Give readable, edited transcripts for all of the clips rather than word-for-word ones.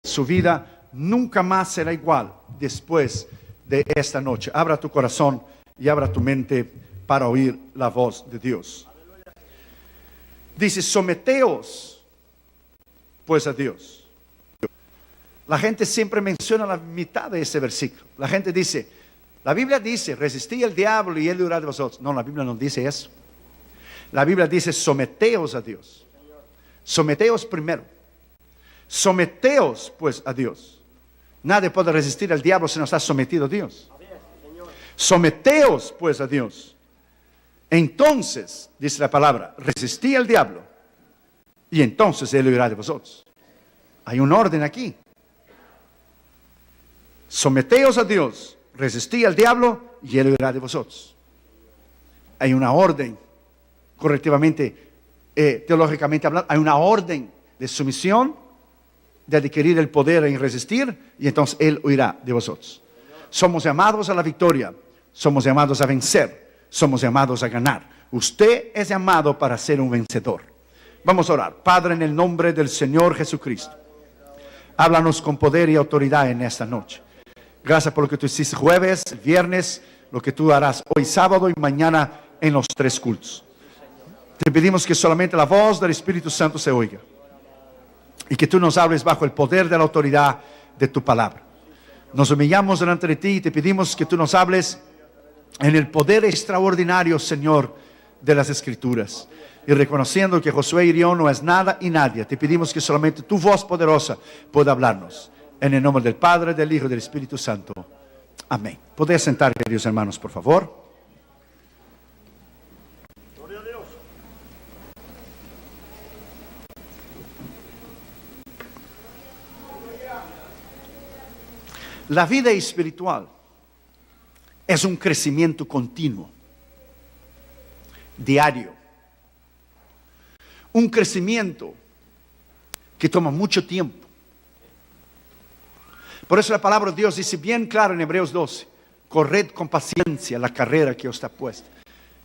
su vida nunca más será igual después de esta noche. Abra tu corazón y abra tu mente para oír la voz de Dios. Dice, someteos pues a Dios. La gente siempre menciona la mitad de ese versículo. La gente dice, la Biblia dice, resistid al diablo y él huirá de vosotros. No, la Biblia no dice eso. La Biblia dice, someteos a Dios. Someteos primero. Someteos pues a Dios. Nadie puede resistir al diablo si no está sometido a Dios. Someteos pues a Dios. Entonces, dice la palabra, resistid al diablo y entonces él huirá de vosotros. Hay un orden aquí. Someteos a Dios, resistid al diablo y él huirá de vosotros. Hay una orden, correctivamente, teológicamente hablando, hay una orden de sumisión, de adquirir el poder en resistir, y entonces él huirá de vosotros. Somos llamados a la victoria, somos llamados a vencer, somos llamados a ganar. Usted es llamado para ser un vencedor. Vamos a orar. Padre, en el nombre del Señor Jesucristo, háblanos con poder y autoridad en esta noche. Gracias por lo que tú hiciste jueves, viernes, lo que tú harás hoy sábado y mañana en los 3 cultos. Te pedimos que solamente la voz del Espíritu Santo se oiga y que tú nos hables bajo el poder de la autoridad de tu palabra. Nos humillamos delante de ti y te pedimos que tú nos hables en el poder extraordinario, Señor, de las Escrituras. Y reconociendo que Josué y yo no es nada y nadie, te pedimos que solamente tu voz poderosa pueda hablarnos. En el nombre del Padre, del Hijo y del Espíritu Santo. Amén. ¿Podéis sentar, queridos hermanos, por favor? Gloria a Dios. La vida espiritual es un crecimiento continuo, diario. Un crecimiento que toma mucho tiempo. Por eso la palabra de Dios dice bien claro en Hebreos 12, corred con paciencia la carrera que os está puesta.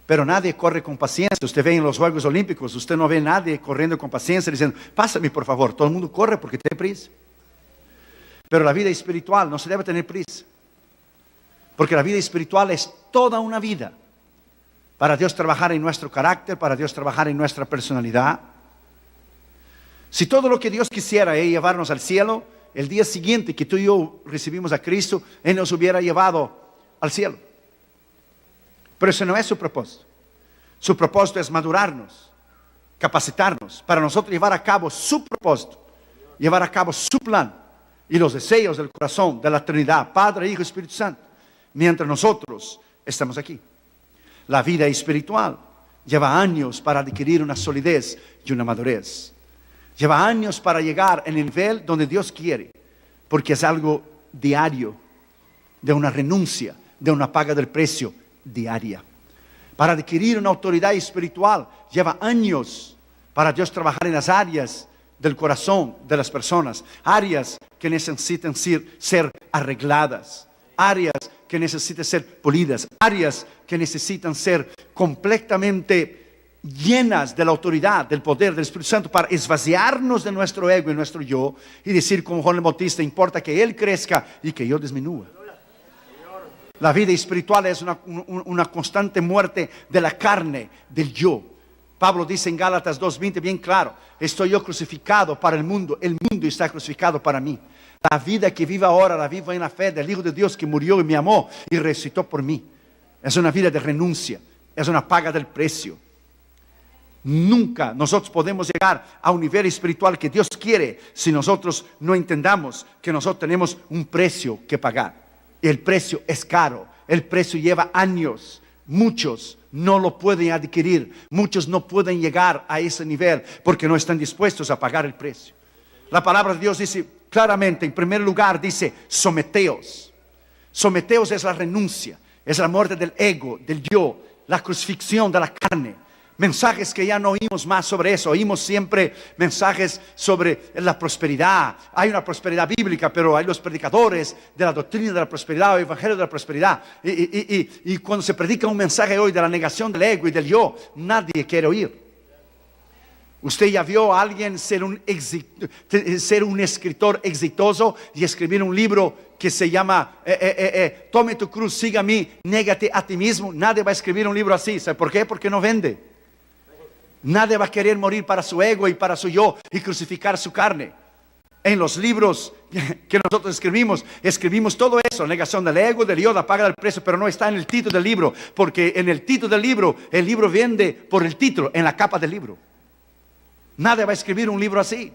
Pero nadie corre con paciencia. Usted ve en los Juegos Olímpicos, usted no ve a nadie corriendo con paciencia diciendo, pásame por favor. Todo el mundo corre porque tiene prisa. Pero la vida espiritual no se debe tener prisa. Porque la vida espiritual es toda una vida. Para Dios trabajar en nuestro carácter, para Dios trabajar en nuestra personalidad. Si todo lo que Dios quisiera es llevarnos al cielo, el día siguiente que tú y yo recibimos a Cristo, Él nos hubiera llevado al cielo. Pero ese no es su propósito. Su propósito es madurarnos, capacitarnos, para nosotros llevar a cabo su propósito, llevar a cabo su plan y los deseos del corazón de la Trinidad, Padre, Hijo y Espíritu Santo, mientras nosotros estamos aquí. La vida espiritual lleva años para adquirir una solidez y una madurez. Lleva años para llegar al nivel donde Dios quiere, porque es algo diario, de una renuncia, de una paga del precio diaria. Para adquirir una autoridad espiritual lleva años para Dios trabajar en las áreas del corazón de las personas, áreas que necesitan ser arregladas, áreas que necesitan ser pulidas, áreas que necesitan ser completamente llenas de la autoridad, del poder del Espíritu Santo para esvaciarnos de nuestro ego y nuestro yo y decir como Juan el Bautista, importa que Él crezca y que yo disminúa. La vida espiritual es una constante muerte de la carne, del yo. Pablo dice en Gálatas 2:20 bien claro, estoy yo crucificado para el mundo está crucificado para mí. La vida que vivo ahora la vivo en la fe del Hijo de Dios que murió y me amó y resucitó por mí. Es una vida de renuncia, es una paga del precio. Nunca nosotros podemos llegar a un nivel espiritual que Dios quiere si nosotros no entendamos que nosotros tenemos un precio que pagar. El precio es caro, el precio lleva años. Muchos no lo pueden adquirir, muchos no pueden llegar a ese nivel porque no están dispuestos a pagar el precio. La palabra de Dios dice claramente, en primer lugar dice, someteos. Someteos es la renuncia, es la muerte del ego, del yo, la crucifixión de la carne. Mensajes que ya no oímos más sobre eso. Oímos siempre mensajes sobre la prosperidad. Hay una prosperidad bíblica, pero hay los predicadores de la doctrina de la prosperidad, o evangelio de la prosperidad. Y cuando se predica un mensaje hoy de la negación del ego y del yo, nadie quiere oír. Usted ya vio a alguien ser un escritor exitoso y escribir un libro que se llama Tome tu cruz, siga a mí, négate a ti mismo. Nadie va a escribir un libro así. ¿Sabe por qué? Porque no vende. Nadie va a querer morir para su ego y para su yo y crucificar su carne. En los libros que nosotros escribimos todo eso, negación del ego, del yo, la paga del precio, pero no está en el título del libro, porque en el título del libro, el libro vende por el título, en la capa del libro. Nadie va a escribir un libro así,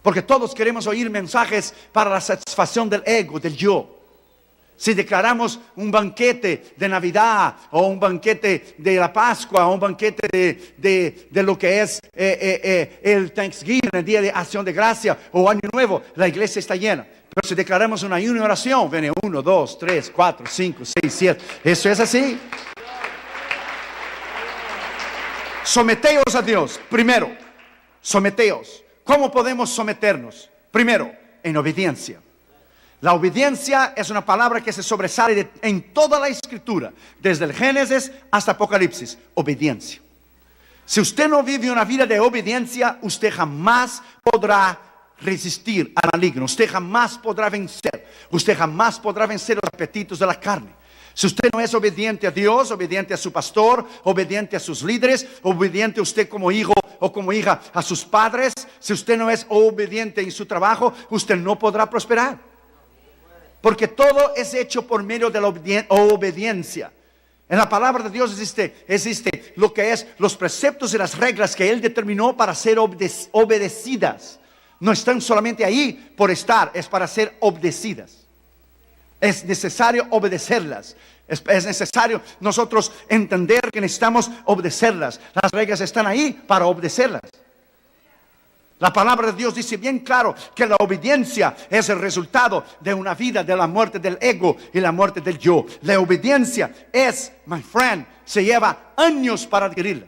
porque todos queremos oír mensajes para la satisfacción del ego, del yo. Si declaramos un banquete de Navidad o un banquete de la Pascua o un banquete de lo que es el Thanksgiving, el Día de Acción de Gracia o Año Nuevo, la iglesia está llena. Pero si declaramos una ayuno y oración, viene 1, 2, 3, 4, 5, 6, 7. Eso es así. Someteos a Dios. Primero, someteos. ¿Cómo podemos someternos? Primero, en obediencia. La obediencia es una palabra que se sobresale en toda la escritura, desde el Génesis hasta Apocalipsis. Obediencia. Si usted no vive una vida de obediencia, usted jamás podrá resistir al maligno. Usted jamás podrá vencer. Usted jamás podrá vencer los apetitos de la carne. Si usted no es obediente a Dios, obediente a su pastor, obediente a sus líderes, obediente a usted como hijo o como hija a sus padres, si usted no es obediente en su trabajo, usted no podrá prosperar. Porque todo es hecho por medio de la obediencia. En la palabra de Dios existe lo que es los preceptos y las reglas que Él determinó para ser obedecidas. No están solamente ahí por estar, es para ser obedecidas. Es necesario obedecerlas. Es necesario nosotros entender que necesitamos obedecerlas. Las reglas están ahí para obedecerlas. La palabra de Dios dice bien claro que la obediencia es el resultado de una vida de la muerte del ego y la muerte del yo. La obediencia es, my friend, se lleva años para adquirirla.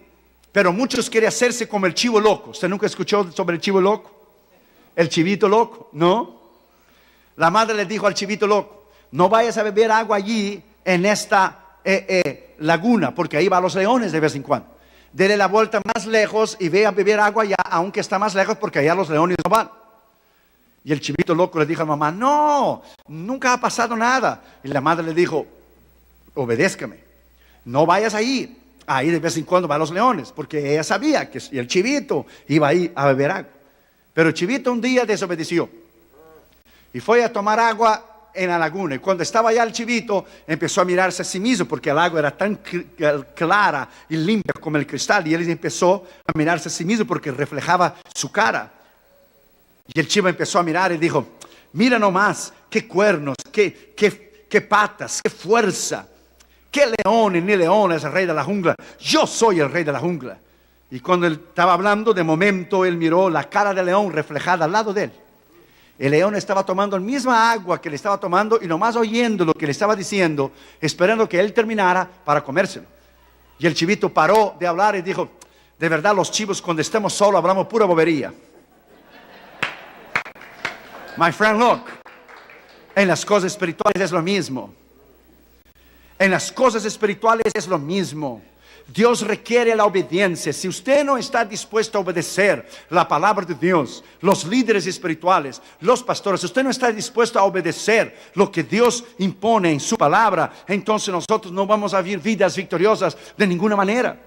Pero muchos quieren hacerse como el chivo loco. ¿Usted nunca escuchó sobre el chivo loco? El chivito loco, ¿no? La madre le dijo al chivito loco: no vayas a beber agua allí en esta laguna, porque ahí van los leones de vez en cuando. Dele la vuelta más lejos y ve a beber agua allá, aunque está más lejos, porque allá los leones no van. Y el chivito loco le dijo a la mamá: no, nunca ha pasado nada. Y la madre le dijo: obedézcame, no vayas ahí de vez en cuando van los leones, porque ella sabía que el chivito iba ahí a beber agua. Pero el chivito un día desobedeció y fue a tomar agua en la laguna. Y cuando estaba allá el chivito, empezó a mirarse a sí mismo, porque el agua era tan clara y limpia como el cristal, y él empezó a mirarse a sí mismo porque reflejaba su cara. Y el chivo empezó a mirar y dijo: mira nomás, qué cuernos, qué patas, qué fuerza, qué león, y ni león es el rey de la jungla, yo soy el rey de la jungla. Y cuando él estaba hablando, de momento él miró la cara del león reflejada al lado de él. El león estaba tomando la misma agua que le estaba tomando y nomás oyendo lo que le estaba diciendo, esperando que él terminara para comérselo. Y el chivito paró de hablar y dijo: de verdad, los chivos cuando estemos solos hablamos pura bobería. My friend, look, en las cosas espirituales es lo mismo. En las cosas espirituales es lo mismo. Dios requiere la obediencia. Si usted no está dispuesto a obedecer la palabra de Dios, los líderes espirituales, los pastores, si usted no está dispuesto a obedecer lo que Dios impone en su palabra, entonces nosotros no vamos a vivir vidas victoriosas de ninguna manera.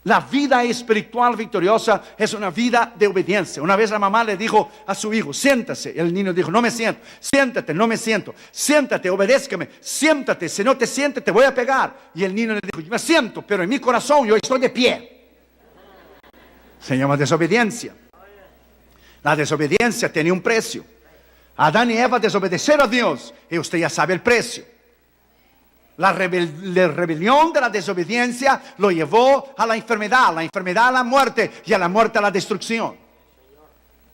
La vida espiritual victoriosa es una vida de obediencia. Una vez la mamá le dijo a su hijo: siéntase. El niño dijo: no me siento. Siéntate, no me siento. Siéntate, obedézcame. Siéntate, si no te sientes te voy a pegar. Y el niño le dijo: yo me siento, pero en mi corazón yo estoy de pie. Se llama desobediencia. La desobediencia tiene un precio. Adán y Eva desobedecieron a Dios y usted ya sabe el precio. La rebelión de la desobediencia lo llevó a la enfermedad a la muerte, y a la muerte a la destrucción.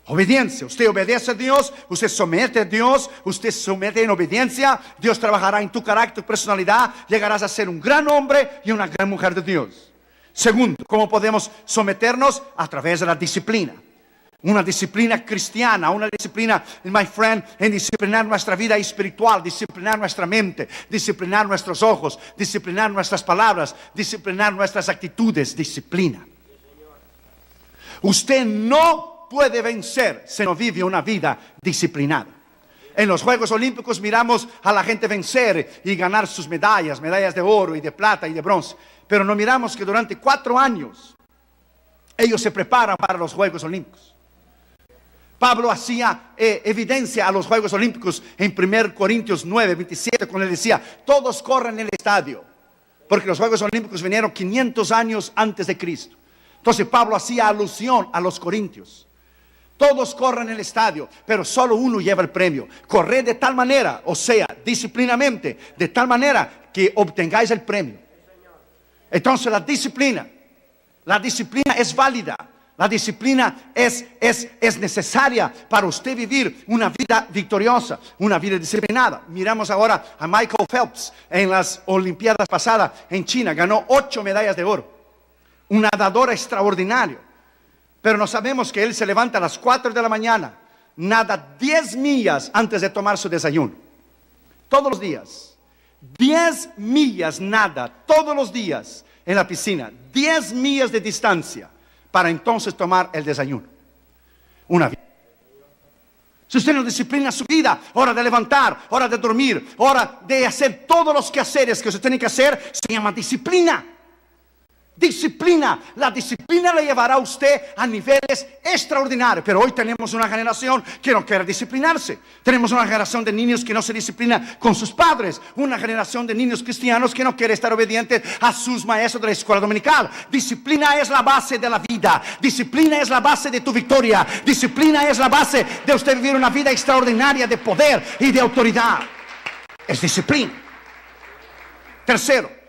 Obediencia. Usted obedece a Dios, usted somete a Dios, usted somete en obediencia. Dios trabajará en tu carácter, tu personalidad. Llegarás a ser un gran hombre y una gran mujer de Dios. Segundo, ¿cómo podemos someternos? A través de la disciplina. Una disciplina cristiana, una disciplina, my friend, en disciplinar nuestra vida espiritual, disciplinar nuestra mente, disciplinar nuestros ojos, disciplinar nuestras palabras, disciplinar nuestras actitudes, disciplina. Usted no puede vencer si no vive una vida disciplinada. En los Juegos Olímpicos miramos a la gente vencer y ganar sus medallas de oro y de plata y de bronce. Pero no miramos que durante 4 años ellos se preparan para los Juegos Olímpicos. Pablo hacía evidencia a los Juegos Olímpicos en 1 Corintios 9, 27, cuando él decía, todos corren en el estadio, porque los Juegos Olímpicos vinieron 500 años antes de Cristo. Entonces Pablo hacía alusión a los corintios. Todos corren en el estadio, pero solo uno lleva el premio. Corred de tal manera, o sea, disciplinamente, de tal manera que obtengáis el premio. Entonces la disciplina es válida. La disciplina es necesaria para usted vivir una vida victoriosa, una vida disciplinada. Miramos ahora a Michael Phelps en las Olimpiadas pasadas en China. Ganó 8 medallas de oro. Un nadador extraordinario. Pero no sabemos que él se levanta a las 4 de la mañana, nada 10 millas antes de tomar su desayuno. Todos los días. 10 millas nada, todos los días en la piscina. 10 millas de distancia para entonces tomar el desayuno. Una vida. Si usted no disciplina su vida, hora de levantar, hora de dormir, hora de hacer todos los quehaceres que usted tiene que hacer, se llama disciplina. Disciplina, la disciplina le llevará a usted a niveles extraordinarios. Pero hoy tenemos una generación que no quiere disciplinarse. Tenemos una generación de niños que no se disciplina con sus padres. Una generación de niños cristianos que no quiere estar obedientes a sus maestros de la escuela dominical. Disciplina es la base de la vida. Disciplina es la base de tu victoria. Disciplina es la base de usted vivir una vida extraordinaria de poder y de autoridad. Es disciplina. Tercero,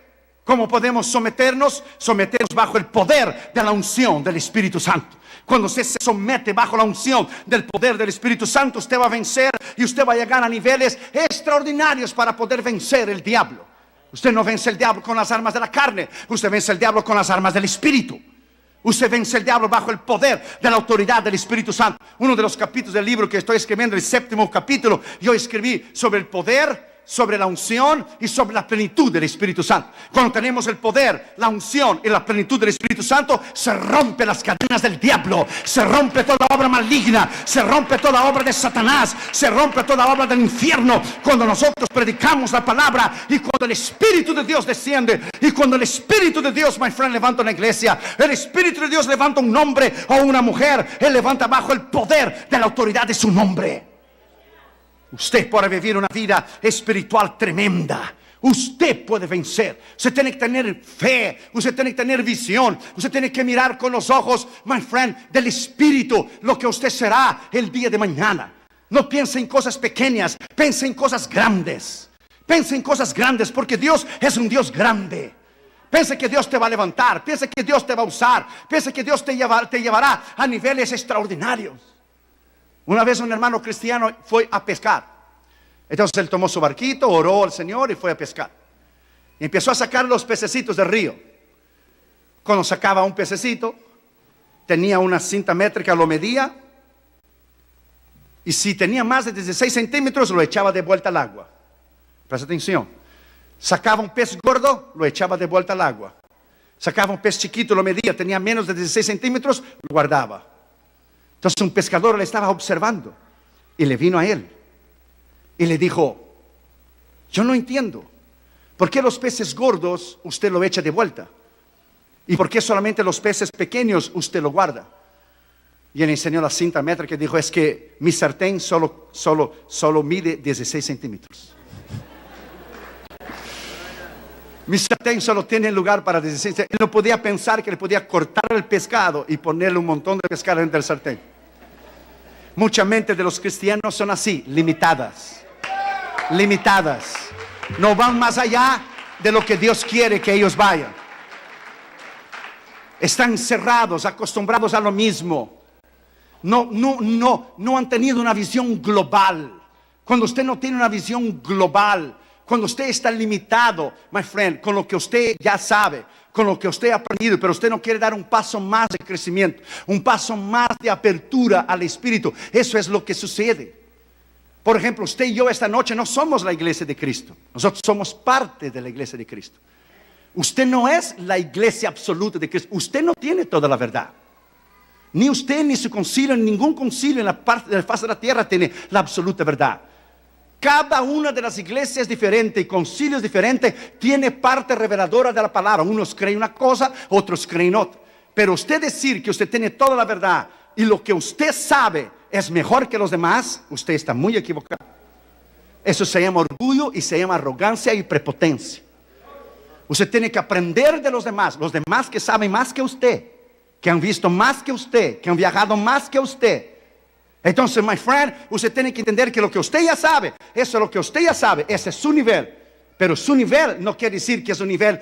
¿cómo podemos someternos? Someternos bajo el poder de la unción del Espíritu Santo. Cuando usted se somete bajo la unción del poder del Espíritu Santo, usted va a vencer y usted va a llegar a niveles extraordinarios para poder vencer el diablo. Usted no vence el diablo con las armas de la carne, usted vence el diablo con las armas del Espíritu. Usted vence el diablo bajo el poder de la autoridad del Espíritu Santo. Uno de los capítulos del libro que estoy escribiendo, el 7º capítulo, yo escribí sobre el poder, sobre la unción y sobre la plenitud del Espíritu Santo. Cuando tenemos el poder, la unción y la plenitud del Espíritu Santo, se rompen las cadenas del diablo, se rompe toda obra maligna, se rompe toda obra de Satanás, se rompe toda obra del infierno. Cuando nosotros predicamos la palabra y cuando el Espíritu de Dios desciende y cuando el Espíritu de Dios, my friend, levanta una iglesia, el Espíritu de Dios levanta un hombre o una mujer, Él levanta bajo el poder de la autoridad de su nombre. Usted puede vivir una vida espiritual tremenda. Usted puede vencer. Usted tiene que tener fe. Usted tiene que tener visión. Usted tiene que mirar con los ojos, my friend, del Espíritu, lo que usted será el día de mañana. No piense en cosas pequeñas, piense en cosas grandes. Piense en cosas grandes porque Dios es un Dios grande. Piense que Dios te va a levantar. Piense que Dios te va a usar. Piense que Dios te llevará a niveles extraordinarios. Una vez un hermano cristiano fue a pescar. Entonces él tomó su barquito, oró al Señor y fue a pescar. Y empezó a sacar los pececitos del río. Cuando sacaba un pececito, tenía una cinta métrica, lo medía. Y si tenía más de 16 centímetros, lo echaba de vuelta al agua. Presta atención. Sacaba un pez gordo, lo echaba de vuelta al agua. Sacaba un pez chiquito, lo medía, tenía menos de 16 centímetros, lo guardaba. Entonces un pescador le estaba observando y le vino a él y le dijo: yo no entiendo, ¿por qué los peces gordos usted lo echa de vuelta? ¿Y por qué solamente los peces pequeños usted lo guarda? Y él enseñó la cinta métrica y dijo: es que mi sartén solo mide 16 centímetros. Mi sartén solo tiene lugar para 16 centímetros. Él no podía pensar que le podía cortar el pescado y ponerle un montón de pescado dentro del sartén. Mucha mente de los cristianos son así, limitadas. No van más allá de lo que Dios quiere que ellos vayan. Están cerrados, acostumbrados a lo mismo. No han tenido una visión global. Cuando usted no tiene una visión global, cuando usted está limitado, my friend, con lo que usted ya sabe, con lo que usted ha aprendido, pero usted no quiere dar un paso más de crecimiento, un paso más de apertura al Espíritu, eso es lo que sucede. Por ejemplo, usted y yo esta noche no somos la iglesia de Cristo. Nosotros somos parte de la iglesia de Cristo. Usted no es la iglesia absoluta de Cristo. Usted no tiene toda la verdad. Ni usted, ni su concilio, ni ningún concilio en la parte de la faz de la tierra tiene la absoluta verdad. Cada una de las iglesias diferentes y concilios diferentes tiene parte reveladora de la palabra. Unos creen una cosa, otros creen otra. Pero usted decir que usted tiene toda la verdad y lo que usted sabe es mejor que los demás, usted está muy equivocado. Eso se llama orgullo y se llama arrogancia y prepotencia. Usted tiene que aprender de los demás que saben más que usted, que han visto más que usted, que han viajado más que usted. Entonces, my friend, usted tiene que entender que lo que usted ya sabe, eso es lo que usted ya sabe, ese es su nivel. Pero su nivel no quiere decir que es un nivel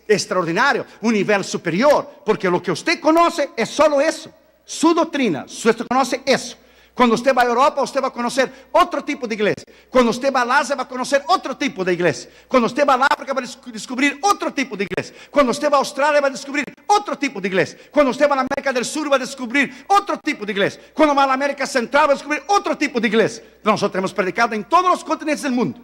extraordinario, un nivel superior, porque lo que usted conoce es solo eso, su doctrina, usted conoce eso. Cuando usted va a Europa, usted va a conocer otro tipo de iglesia. Cuando usted va a Asia, va a conocer otro tipo de iglesia. Cuando usted va a África, va a descubrir otro tipo de iglesia. Cuando usted va a Australia, va a descubrir otro tipo de iglesia. Cuando usted va a la América del Sur, va a descubrir otro tipo de iglesia. Cuando va a la América Central, va a descubrir otro tipo de iglesia. Nosotros hemos predicado en todos los continentes del mundo.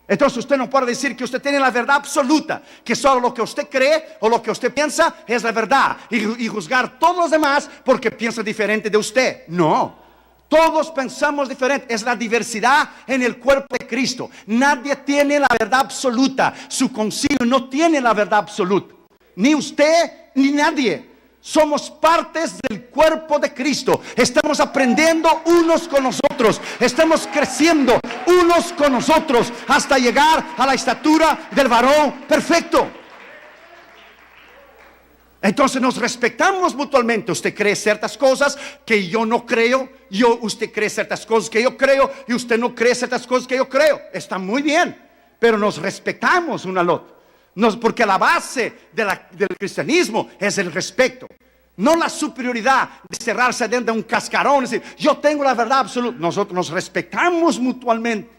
Entonces usted no puede decir que usted tiene la verdad absoluta, que solo lo que usted cree o lo que usted piensa es la verdad, y juzgar a todos los demás porque piensan diferente de usted. No. Todos pensamos diferente, es la diversidad en el cuerpo de Cristo. Nadie tiene la verdad absoluta, su concilio no tiene la verdad absoluta. Ni usted, ni nadie. Somos partes del cuerpo de Cristo. Estamos aprendiendo unos con nosotros, estamos creciendo unos con nosotros hasta llegar a la estatura del varón perfecto. Entonces nos respetamos mutuamente. Usted cree ciertas cosas que yo no creo, usted cree ciertas cosas que yo creo y usted no cree ciertas cosas que yo creo. Está muy bien, pero nos respetamos uno al otro. Porque la base del cristianismo es el respeto, no la superioridad de cerrarse dentro de un cascarón y decir yo tengo la verdad absoluta. Nosotros nos respetamos mutuamente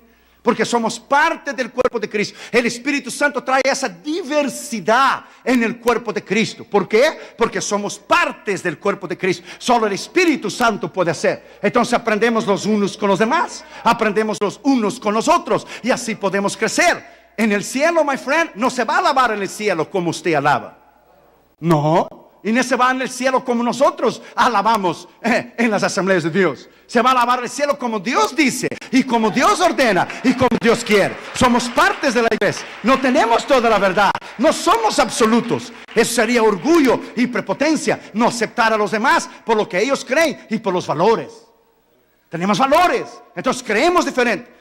porque somos parte del cuerpo de Cristo. El Espíritu Santo trae esa diversidad en el cuerpo de Cristo. ¿Por qué? Porque somos partes del cuerpo de Cristo. Solo el Espíritu Santo puede hacer. Entonces aprendemos los unos con los demás, aprendemos los unos con los otros, y así podemos crecer. En el cielo, my friend, no se va a alabar en el cielo como usted alaba. No. Y no se va en el cielo como nosotros alabamos en las asambleas de Dios. Se va a alabar el cielo como Dios dice, y como Dios ordena, y como Dios quiere. Somos partes de la iglesia. No tenemos toda la verdad. No somos absolutos. Eso sería orgullo y prepotencia. No aceptar a los demás por lo que ellos creen y por los valores. Tenemos valores. Entonces creemos diferente.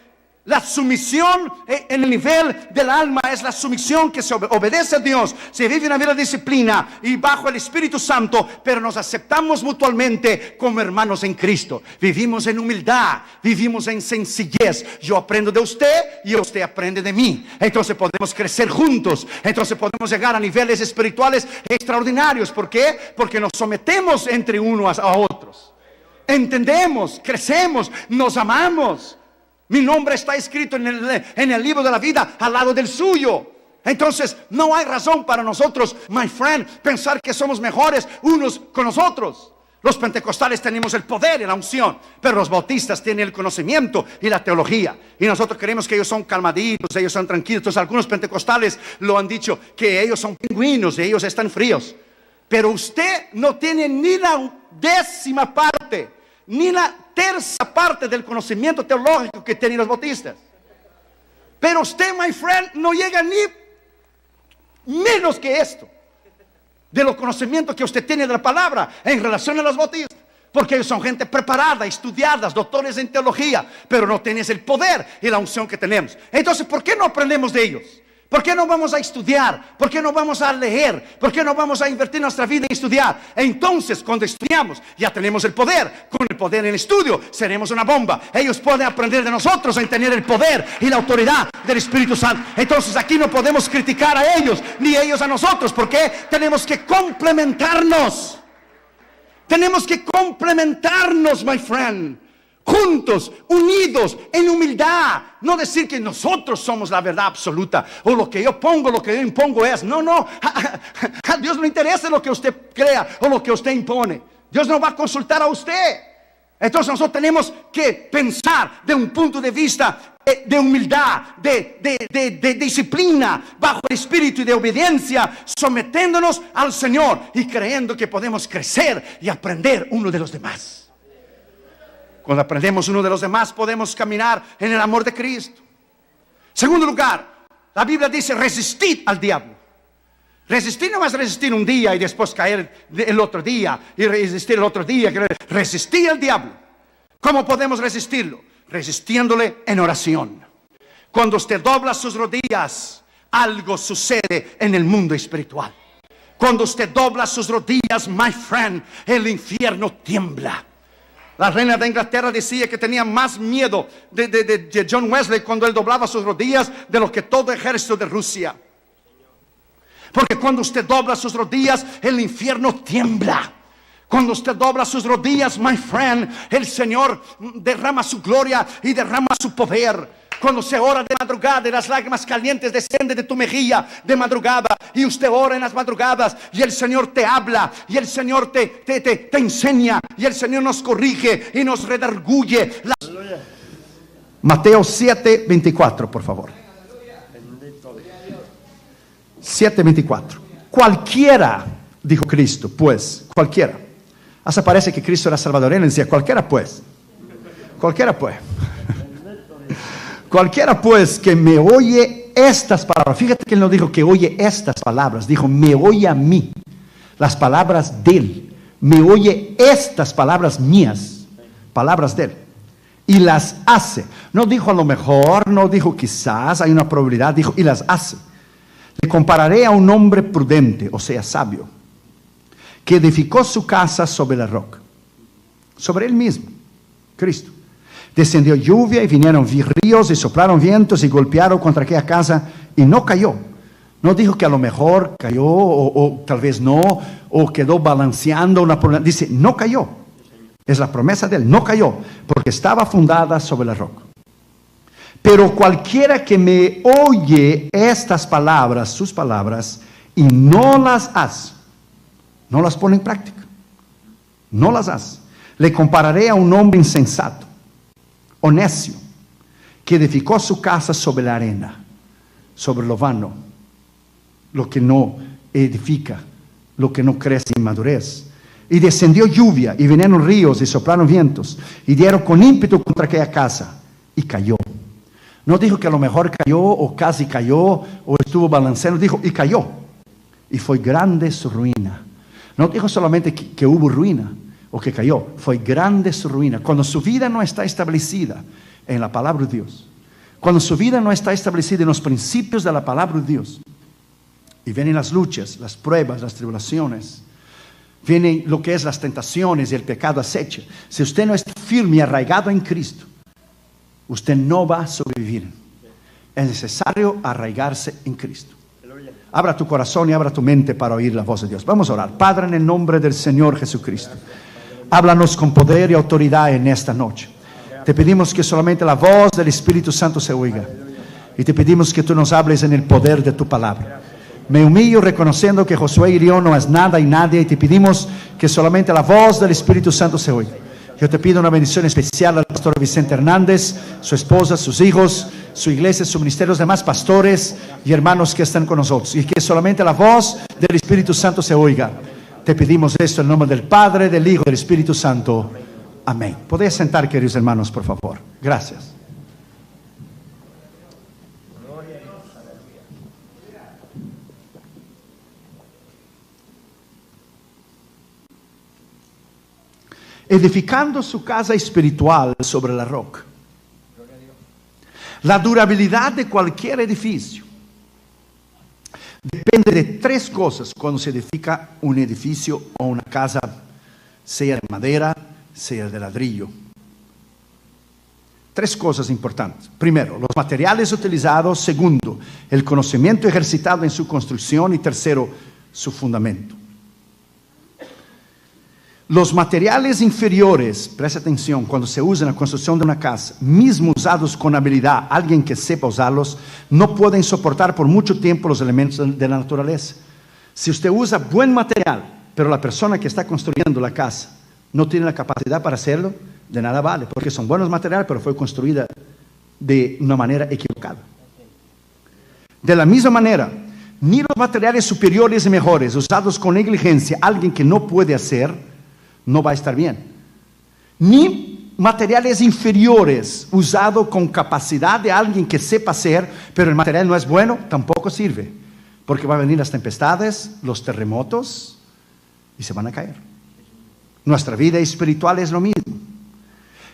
La sumisión en el nivel del alma es la sumisión que se obedece a Dios. Se vive una vida de disciplina y bajo el Espíritu Santo, pero nos aceptamos mutuamente como hermanos en Cristo. Vivimos en humildad, vivimos en sencillez. Yo aprendo de usted y usted aprende de mí. Entonces podemos crecer juntos. Entonces podemos llegar a niveles espirituales extraordinarios. ¿Por qué? Porque nos sometemos entre unos a otros. Entendemos, crecemos, nos amamos. Mi nombre está escrito en el libro de la vida al lado del suyo. Entonces no hay razón para nosotros, my friend, pensar que somos mejores unos con los otros. Los pentecostales tenemos el poder y la unción, pero los bautistas tienen el conocimiento y la teología. Y nosotros creemos que ellos son calmaditos, ellos son tranquilos. Entonces algunos pentecostales lo han dicho, que ellos son pingüinos, ellos están fríos. Pero usted no tiene ni la 10ª parte, ni la 1/3 parte del conocimiento teológico que tienen los bautistas. Pero usted, my friend, no llega ni menos que esto de los conocimientos que usted tiene de la palabra en relación a los bautistas, porque ellos son gente preparada, estudiadas, doctores en teología, pero no tienes el poder y la unción que tenemos. Entonces, ¿por qué no aprendemos de ellos? ¿Por qué no vamos a estudiar? ¿Por qué no vamos a leer? ¿Por qué no vamos a invertir nuestra vida en estudiar? Entonces, cuando estudiamos, ya tenemos el poder. Con el poder en el estudio, seremos una bomba. Ellos pueden aprender de nosotros en tener el poder y la autoridad del Espíritu Santo. Entonces, aquí no podemos criticar a ellos, ni ellos a nosotros. ¿Por qué? Tenemos que complementarnos. Tenemos que complementarnos, my friend. Juntos, unidos, en humildad. No decir que nosotros somos la verdad absoluta, o lo que yo pongo, lo que yo impongo es. No, no. A Dios no le interesa lo que usted crea o lo que usted impone. Dios no va a consultar a usted. Entonces nosotros tenemos que pensar de un punto de vista de humildad, de disciplina, bajo el espíritu y de obediencia, sometiéndonos al Señor y creyendo que podemos crecer y aprender uno de los demás. Cuando aprendemos uno de los demás, podemos caminar en el amor de Cristo. Segundo lugar, la Biblia dice: resistid al diablo. Resistir no es resistir un día y después caer el otro día y resistir el otro día. Resistir al diablo. ¿Cómo podemos resistirlo? Resistiéndole en oración. Cuando usted dobla sus rodillas, algo sucede en el mundo espiritual. Cuando usted dobla sus rodillas, my friend, el infierno tiembla. La reina de Inglaterra decía que tenía más miedo de John Wesley cuando él doblaba sus rodillas de lo que todo ejército de Rusia. Porque cuando usted dobla sus rodillas, el infierno tiembla. Cuando usted dobla sus rodillas, my friend, el Señor derrama su gloria y derrama su poder. Cuando se ora de madrugada y las lágrimas calientes descienden de tu mejilla de madrugada, y usted ora en las madrugadas y el Señor te habla y el Señor te enseña y el Señor nos corrige y nos redarguye. Mateo 7:24, por favor. 7:24. Cualquiera, dijo Cristo, pues, cualquiera. Hasta parece que Cristo era salvadoreño y decía: cualquiera pues. Cualquiera pues. Cualquiera pues que me oye estas palabras. Fíjate que él no dijo que oye estas palabras, dijo me oye a mí. Las palabras de él. Me oye estas palabras mías. Palabras de él. Y las hace. No dijo a lo mejor, no dijo quizás, hay una probabilidad, dijo y las hace. Le compararé a un hombre prudente, o sea, sabio, que edificó su casa sobre la roca. Sobre él mismo, Cristo. Descendió lluvia y vinieron ríos y soplaron vientos y golpearon contra aquella casa y no cayó. No dijo que a lo mejor cayó o tal vez no, o quedó balanceando dice, no cayó. Es la promesa de él, no cayó, porque estaba fundada sobre la roca. Pero cualquiera que me oye estas palabras, sus palabras, y no las hace, no las pone en práctica, no las hace, le compararé a un hombre insensato o necio, que edificó su casa sobre la arena, sobre lo vano, lo que no edifica, lo que no crece en madurez. Y descendió lluvia, y vinieron ríos, y soplaron vientos, y dieron con ímpetu contra aquella casa, y cayó. No dijo que a lo mejor cayó, o casi cayó, o estuvo balanceando, dijo, y cayó. Y fue grande su ruina. No dijo solamente que hubo ruina, o que cayó, fue grande su ruina. Cuando su vida no está establecida en la palabra de Dios, cuando su vida no está establecida en los principios de la palabra de Dios, y vienen las luchas, las pruebas, las tribulaciones, vienen lo que es las tentaciones y el pecado acecha. Si usted no está firme y arraigado en Cristo, usted no va a sobrevivir. Es necesario arraigarse en Cristo. Abra tu corazón y abra tu mente para oír la voz de Dios. Vamos a orar. Padre, en el nombre del Señor Jesucristo, háblanos con poder y autoridad en esta noche. Te pedimos que solamente la voz del Espíritu Santo se oiga. Y te pedimos que tú nos hables en el poder de tu palabra. Me humillo reconociendo que Josué y yo no es nada y nadie. Y te pedimos que solamente la voz del Espíritu Santo se oiga. Yo te pido una bendición especial al pastor Vicente Hernández, su esposa, sus hijos, su iglesia, su ministerio, los demás pastores y hermanos que están con nosotros. Y que solamente la voz del Espíritu Santo se oiga. Te pedimos esto en el nombre del Padre, del Hijo y del Espíritu Santo. Amén. Podéis sentar, queridos hermanos, por favor. Gracias. Edificando su casa espiritual sobre la roca. La durabilidad de cualquier edificio depende de tres cosas cuando se edifica un edificio o una casa, sea de madera, sea de ladrillo. Tres cosas importantes. Primero, los materiales utilizados. Segundo, el conocimiento ejercitado en su construcción. Y tercero, su fundamento. Los materiales inferiores, presta atención, cuando se usan en la construcción de una casa, mismo usados con habilidad, alguien que sepa usarlos, no pueden soportar por mucho tiempo los elementos de la naturaleza. Si usted usa buen material, pero la persona que está construyendo la casa no tiene la capacidad para hacerlo, de nada vale, porque son buenos materiales, pero fue construida de una manera equivocada. De la misma manera, ni los materiales superiores y mejores, usados con negligencia, alguien que no puede hacer, no va a estar bien. Ni materiales inferiores, usados con capacidad de alguien que sepa hacer, pero el material no es bueno, tampoco sirve. Porque van a venir las tempestades, los terremotos, y se van a caer. Nuestra vida espiritual es lo mismo.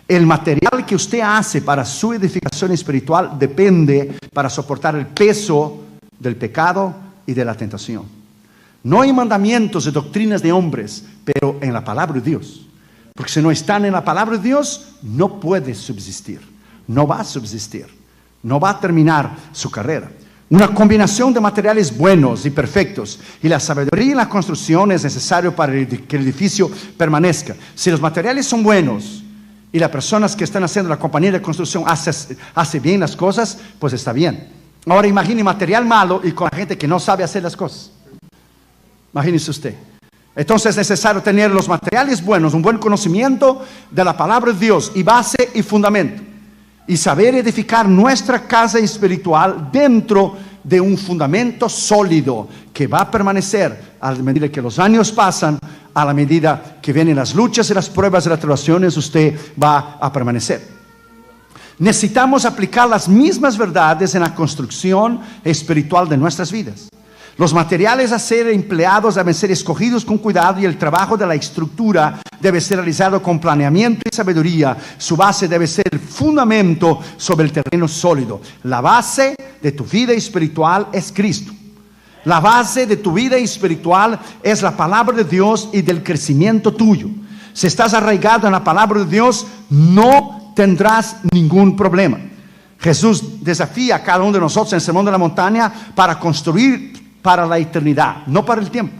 El material que usted hace para su edificación espiritual depende para soportar el peso del pecado y de la tentación. No hay mandamientos y doctrinas de hombres, pero en la palabra de Dios. Porque si no están en la palabra de Dios, no puede subsistir. No va a subsistir. No va a terminar su carrera. Una combinación de materiales buenos y perfectos y la sabiduría en la construcción es necesario para que el edificio permanezca. Si los materiales son buenos y las personas que están haciendo la compañía de construcción hace bien las cosas, pues está bien. Ahora imagine material malo y con la gente que no sabe hacer las cosas. Imagínese usted. Entonces es necesario tener los materiales buenos, un buen conocimiento de la palabra de Dios y base y fundamento. Y saber edificar nuestra casa espiritual dentro de un fundamento sólido que va a permanecer a medida que los años pasan, a la medida que vienen las luchas y las pruebas y las tribulaciones, usted va a permanecer. Necesitamos aplicar las mismas verdades en la construcción espiritual de nuestras vidas. Los materiales a ser empleados deben ser escogidos con cuidado y el trabajo de la estructura debe ser realizado con planeamiento y sabiduría. Su base debe ser el fundamento sobre el terreno sólido. La base de tu vida espiritual es Cristo. La base de tu vida espiritual es la palabra de Dios y del crecimiento tuyo. Si estás arraigado en la palabra de Dios, no tendrás ningún problema. Jesús desafía a cada uno de nosotros en el Sermón de la Montaña para construir para la eternidad, no para el tiempo.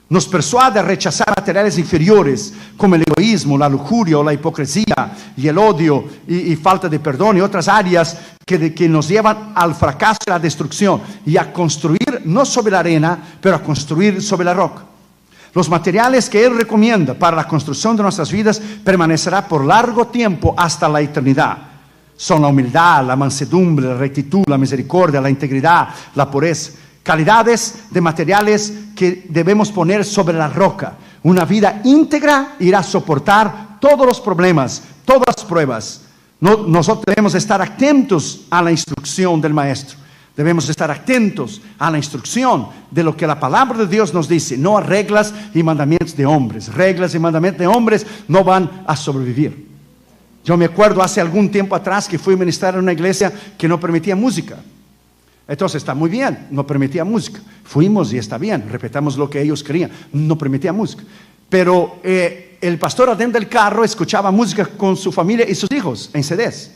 Nos persuade a rechazar materiales inferiores como el egoísmo, la lujuria o la hipocresía y el odio y falta de perdón y otras áreas que nos llevan al fracaso y a la destrucción, y a construir no sobre la arena, pero a construir sobre la roca. Los materiales que Él recomienda para la construcción de nuestras vidas permanecerá por largo tiempo hasta la eternidad. Son la humildad, la mansedumbre, la rectitud, la misericordia, la integridad, la pureza. Calidades de materiales que debemos poner sobre la roca. Una vida íntegra irá a soportar todos los problemas, todas las pruebas. Nosotros debemos estar atentos a la instrucción del Maestro. Debemos estar atentos a la instrucción de lo que la palabra de Dios nos dice, no a reglas y mandamientos de hombres. Reglas y mandamientos de hombres no van a sobrevivir. Yo me acuerdo hace algún tiempo atrás que fui a ministrar en una iglesia que no permitía música. Entonces está muy bien, no permitía música. Fuimos y está bien, respetamos lo que ellos querían, no permitía música. Pero el pastor adentro del carro escuchaba música con su familia y sus hijos en CDs.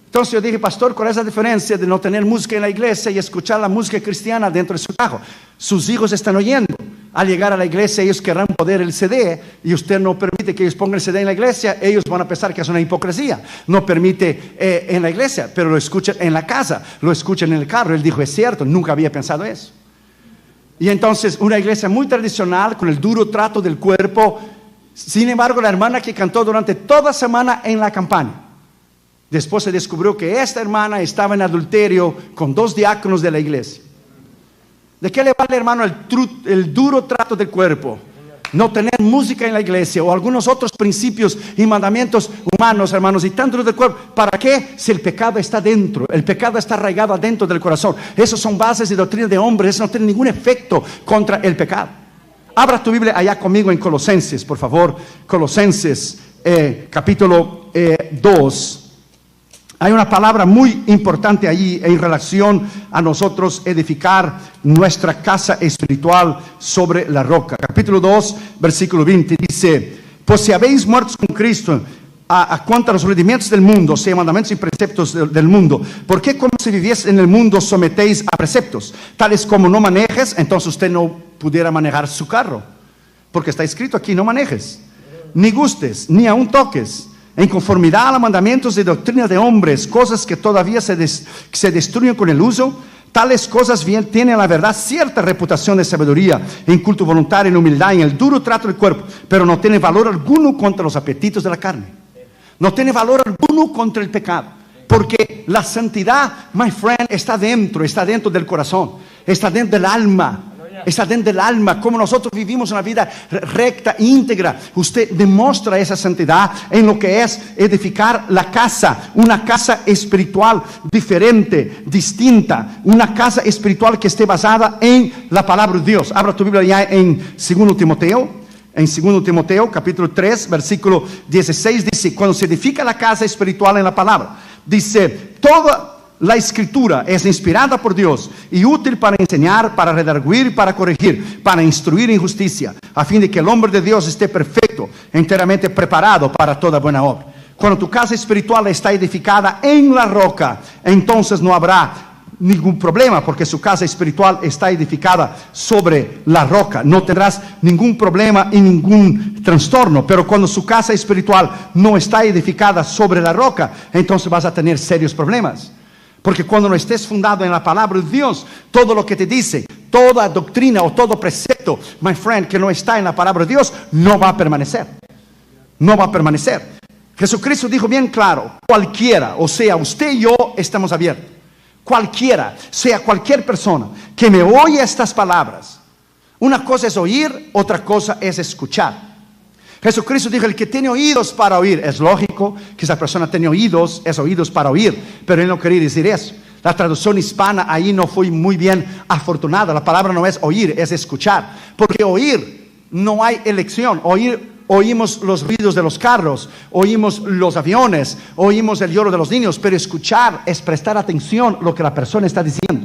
Entonces yo dije, pastor, ¿cuál es la diferencia de no tener música en la iglesia y escuchar la música cristiana dentro de su carro? Sus hijos están oyendo. Al llegar a la iglesia ellos querrán poner el CD y usted no permite que ellos pongan el CD en la iglesia, ellos van a pensar que es una hipocresía. No permite en la iglesia, pero lo escuchan en la casa, lo escuchan en el carro. Él dijo, es cierto, nunca había pensado eso. Y entonces una iglesia muy tradicional con el duro trato del cuerpo. Sin embargo, la hermana que cantó durante toda semana en la campaña, después se descubrió que esta hermana estaba en adulterio con 2 diáconos de la iglesia. ¿De qué le vale, hermano, el duro trato del cuerpo? No tener música en la iglesia o algunos otros principios y mandamientos humanos, hermanos, y tanto del cuerpo. ¿Para qué? Si el pecado está dentro, el pecado está arraigado adentro del corazón. Esos son bases y doctrinas de hombres, eso no tiene ningún efecto contra el pecado. Abra tu Biblia allá conmigo en Colosenses, por favor. Colosenses, capítulo 2. Hay una palabra muy importante ahí en relación a nosotros edificar nuestra casa espiritual sobre la roca. Capítulo 2, versículo 20 dice, pues si habéis muerto con Cristo a cuanto a los rudimentos del mundo, sea mandamientos y preceptos del mundo, ¿por qué como si viviese en el mundo sometéis a preceptos? Tales como no manejes, entonces usted no pudiera manejar su carro, porque está escrito aquí, no manejes, ni gustes, ni aun toques, en conformidad a los mandamientos de doctrina de hombres, cosas que todavía se destruyen con el uso, Tales cosas bien tienen la verdad cierta reputación de sabiduría, en culto voluntario, en humildad, en el duro trato del cuerpo, pero no tiene valor alguno contra los apetitos de la carne. No tiene valor alguno contra el pecado. Porque la santidad, my friend, está dentro del corazón, está dentro del alma. Está dentro del alma. Como nosotros vivimos una vida recta, íntegra, usted demuestra esa santidad en lo que es edificar la casa, una casa espiritual diferente, distinta, una casa espiritual que esté basada en la palabra de Dios. Abra tu Biblia ya en 2 Timoteo. En 2 Timoteo capítulo 3 versículo 16 dice: cuando se edifica la casa espiritual en la palabra, dice, toda la escritura es inspirada por Dios y útil para enseñar, para redarguir, para corregir, para instruir en justicia, a fin de que el hombre de Dios esté perfecto, enteramente preparado para toda buena obra. Cuando tu casa espiritual está edificada en la roca, entonces no habrá ningún problema, porque su casa espiritual está edificada sobre la roca. No tendrás ningún problema y ningún trastorno. Pero cuando su casa espiritual no está edificada sobre la roca, entonces vas a tener serios problemas. Porque cuando no estés fundado en la palabra de Dios, todo lo que te dice, toda doctrina o todo precepto, my friend, que no está en la palabra de Dios, no va a permanecer. No va a permanecer. Jesucristo dijo bien claro: cualquiera, o sea, usted y yo estamos abiertos. Cualquiera, sea cualquier persona que me oye estas palabras, una cosa es oír, otra cosa es escuchar. Jesucristo dijo: el que tiene oídos para oír. Es lógico que esa persona tiene oídos, es oídos para oír, pero él no quería decir eso. La traducción hispana ahí no fue muy bien afortunada. La palabra no es oír, es escuchar. Porque oír no hay elección. Oímos los ruidos de los carros, oímos los aviones, oímos el lloro de los niños, pero escuchar es prestar atención a lo que la persona está diciendo.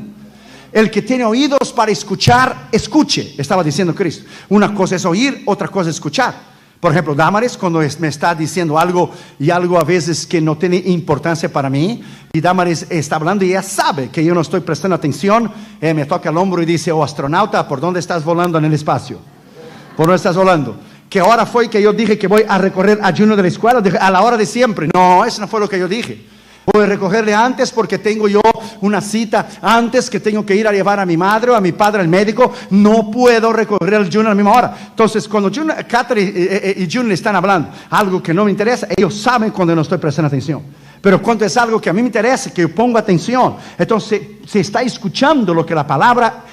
El que tiene oídos para escuchar, escuche, estaba diciendo Cristo. Una cosa es oír, otra cosa es escuchar. Por ejemplo, Damaris, cuando me está diciendo algo y algo a veces que no tiene importancia para mí, y Damaris está hablando y ella sabe que yo no estoy prestando atención, me toca el hombro y dice: oh astronauta, ¿por dónde estás volando en el espacio? ¿Por dónde estás volando? ¿Qué hora fue que yo dije que voy a recorrer ayuno de la escuela? Dije, a la hora de siempre. No, eso no fue lo que yo dije. Voy a recogerle antes porque tengo yo una cita antes, que tengo que ir a llevar a mi madre o a mi padre al médico. No puedo recoger el Junior a la misma hora. Entonces, cuando Catherine y Junior están hablando algo que no me interesa, ellos saben cuando no estoy prestando atención. Pero cuando es algo que a mí me interesa, que yo pongo atención, entonces se está escuchando lo que la palabra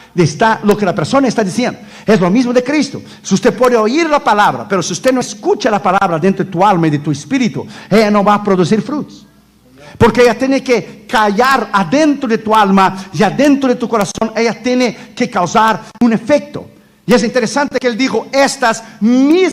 lo que la persona está diciendo. Es lo mismo de Cristo. Si usted puede oír la palabra, pero si usted no escucha la palabra dentro de tu alma y de tu espíritu, ella no va a producir frutos. Porque ella tiene que callar adentro de tu alma y adentro de tu corazón. Ella tiene que causar un efecto. Y es interesante que él dijo: estas mis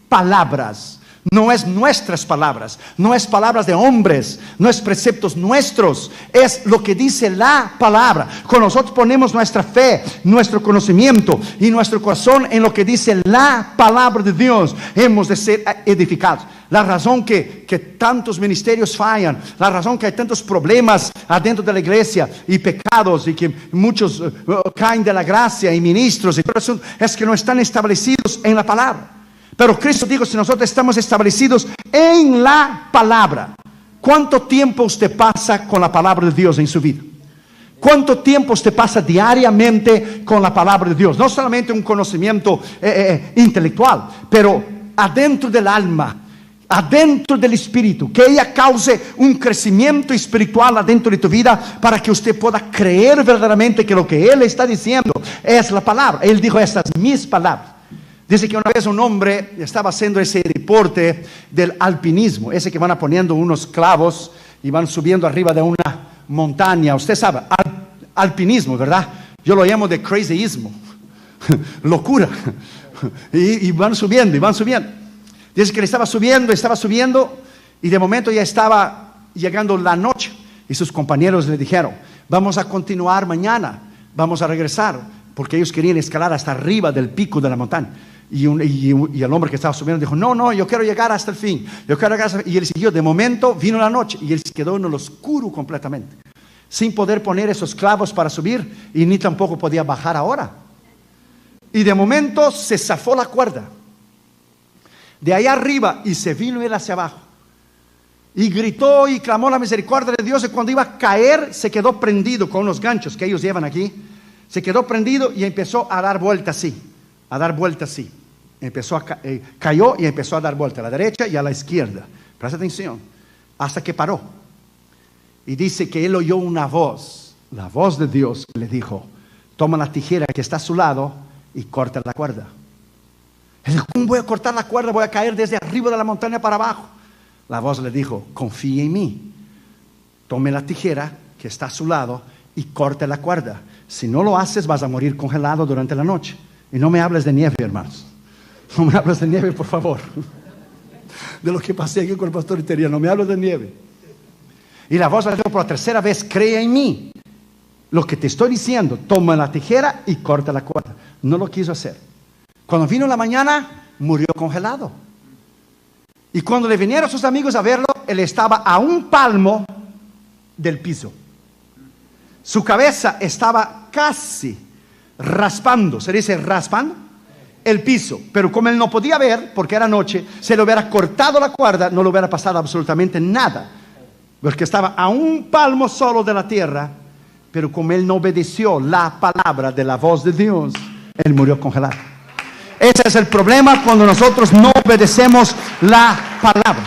palabras. No es nuestras palabras, no es palabras de hombres, no es preceptos nuestros, es lo que dice la palabra. Cuando nosotros ponemos nuestra fe, nuestro conocimiento y nuestro corazón en lo que dice la palabra de Dios, hemos de ser edificados. La razón que tantos ministerios fallan, la razón que hay tantos problemas adentro de la iglesia y pecados, y que muchos caen de la gracia y ministros y todo eso, es que no están establecidos en la palabra. Pero Cristo dijo: si nosotros estamos establecidos en la palabra, ¿cuánto tiempo usted pasa con la palabra de Dios en su vida? ¿Cuánto tiempo usted pasa diariamente con la palabra de Dios? No solamente un conocimiento intelectual, pero adentro del alma, adentro del espíritu, que ella cause un crecimiento espiritual adentro de tu vida, para que usted pueda creer verdaderamente que lo que Él está diciendo es la palabra. Él dijo: estas mis palabras. Dice que una vez un hombre estaba haciendo ese deporte del alpinismo, ese que van poniendo unos clavos y van subiendo arriba de una montaña. Usted sabe, alpinismo, ¿verdad? Yo lo llamo de crazyismo, locura. Y van subiendo y van subiendo. Dice que él estaba subiendo y de momento ya estaba llegando la noche y sus compañeros le dijeron: vamos a continuar mañana, vamos a regresar, porque ellos querían escalar hasta arriba del pico de la montaña. Y el hombre que estaba subiendo dijo: no, yo quiero llegar hasta el fin, y él siguió. De momento vino la noche y él se quedó en el oscuro completamente, sin poder poner esos clavos para subir, y ni tampoco podía bajar ahora. Y de momento se zafó la cuerda de allá arriba y se vino él hacia abajo. Y gritó y clamó la misericordia de Dios, y cuando iba a caer se quedó prendido con unos ganchos que ellos llevan aquí. Se quedó prendido y empezó a dar vuelta así, a dar vuelta así. Cayó y empezó a dar vuelta a la derecha y a la izquierda. Presta atención, hasta que paró. Y dice que él oyó una voz, la voz de Dios, que le dijo: toma la tijera que está a su lado y corta la cuerda. Él dijo: ¿cómo voy a cortar la cuerda? Voy a caer desde arriba de la montaña para abajo. La voz le dijo: confía en mí. Tome la tijera que está a su lado y corte la cuerda. Si no lo haces, vas a morir congelado durante la noche. Y no me hables de nieve, hermanos. No me hables de nieve, por favor. De lo que pasé aquí con el pastor Itería, no me hables de nieve. Y la voz le dijo por la tercera vez: cree en mí. Lo que te estoy diciendo, toma la tijera y corta la cuerda. No lo quiso hacer. Cuando vino la mañana, murió congelado. Y cuando le vinieron sus amigos a verlo, él estaba a un palmo del piso. Su cabeza estaba casi raspando, se dice raspando, el piso. Pero como él no podía ver, porque era noche, se le hubiera cortado la cuerda, no le hubiera pasado absolutamente nada. Porque estaba a un palmo solo de la tierra. Pero como él no obedeció la palabra de la voz de Dios, él murió congelado. Ese es el problema cuando nosotros no obedecemos la palabra.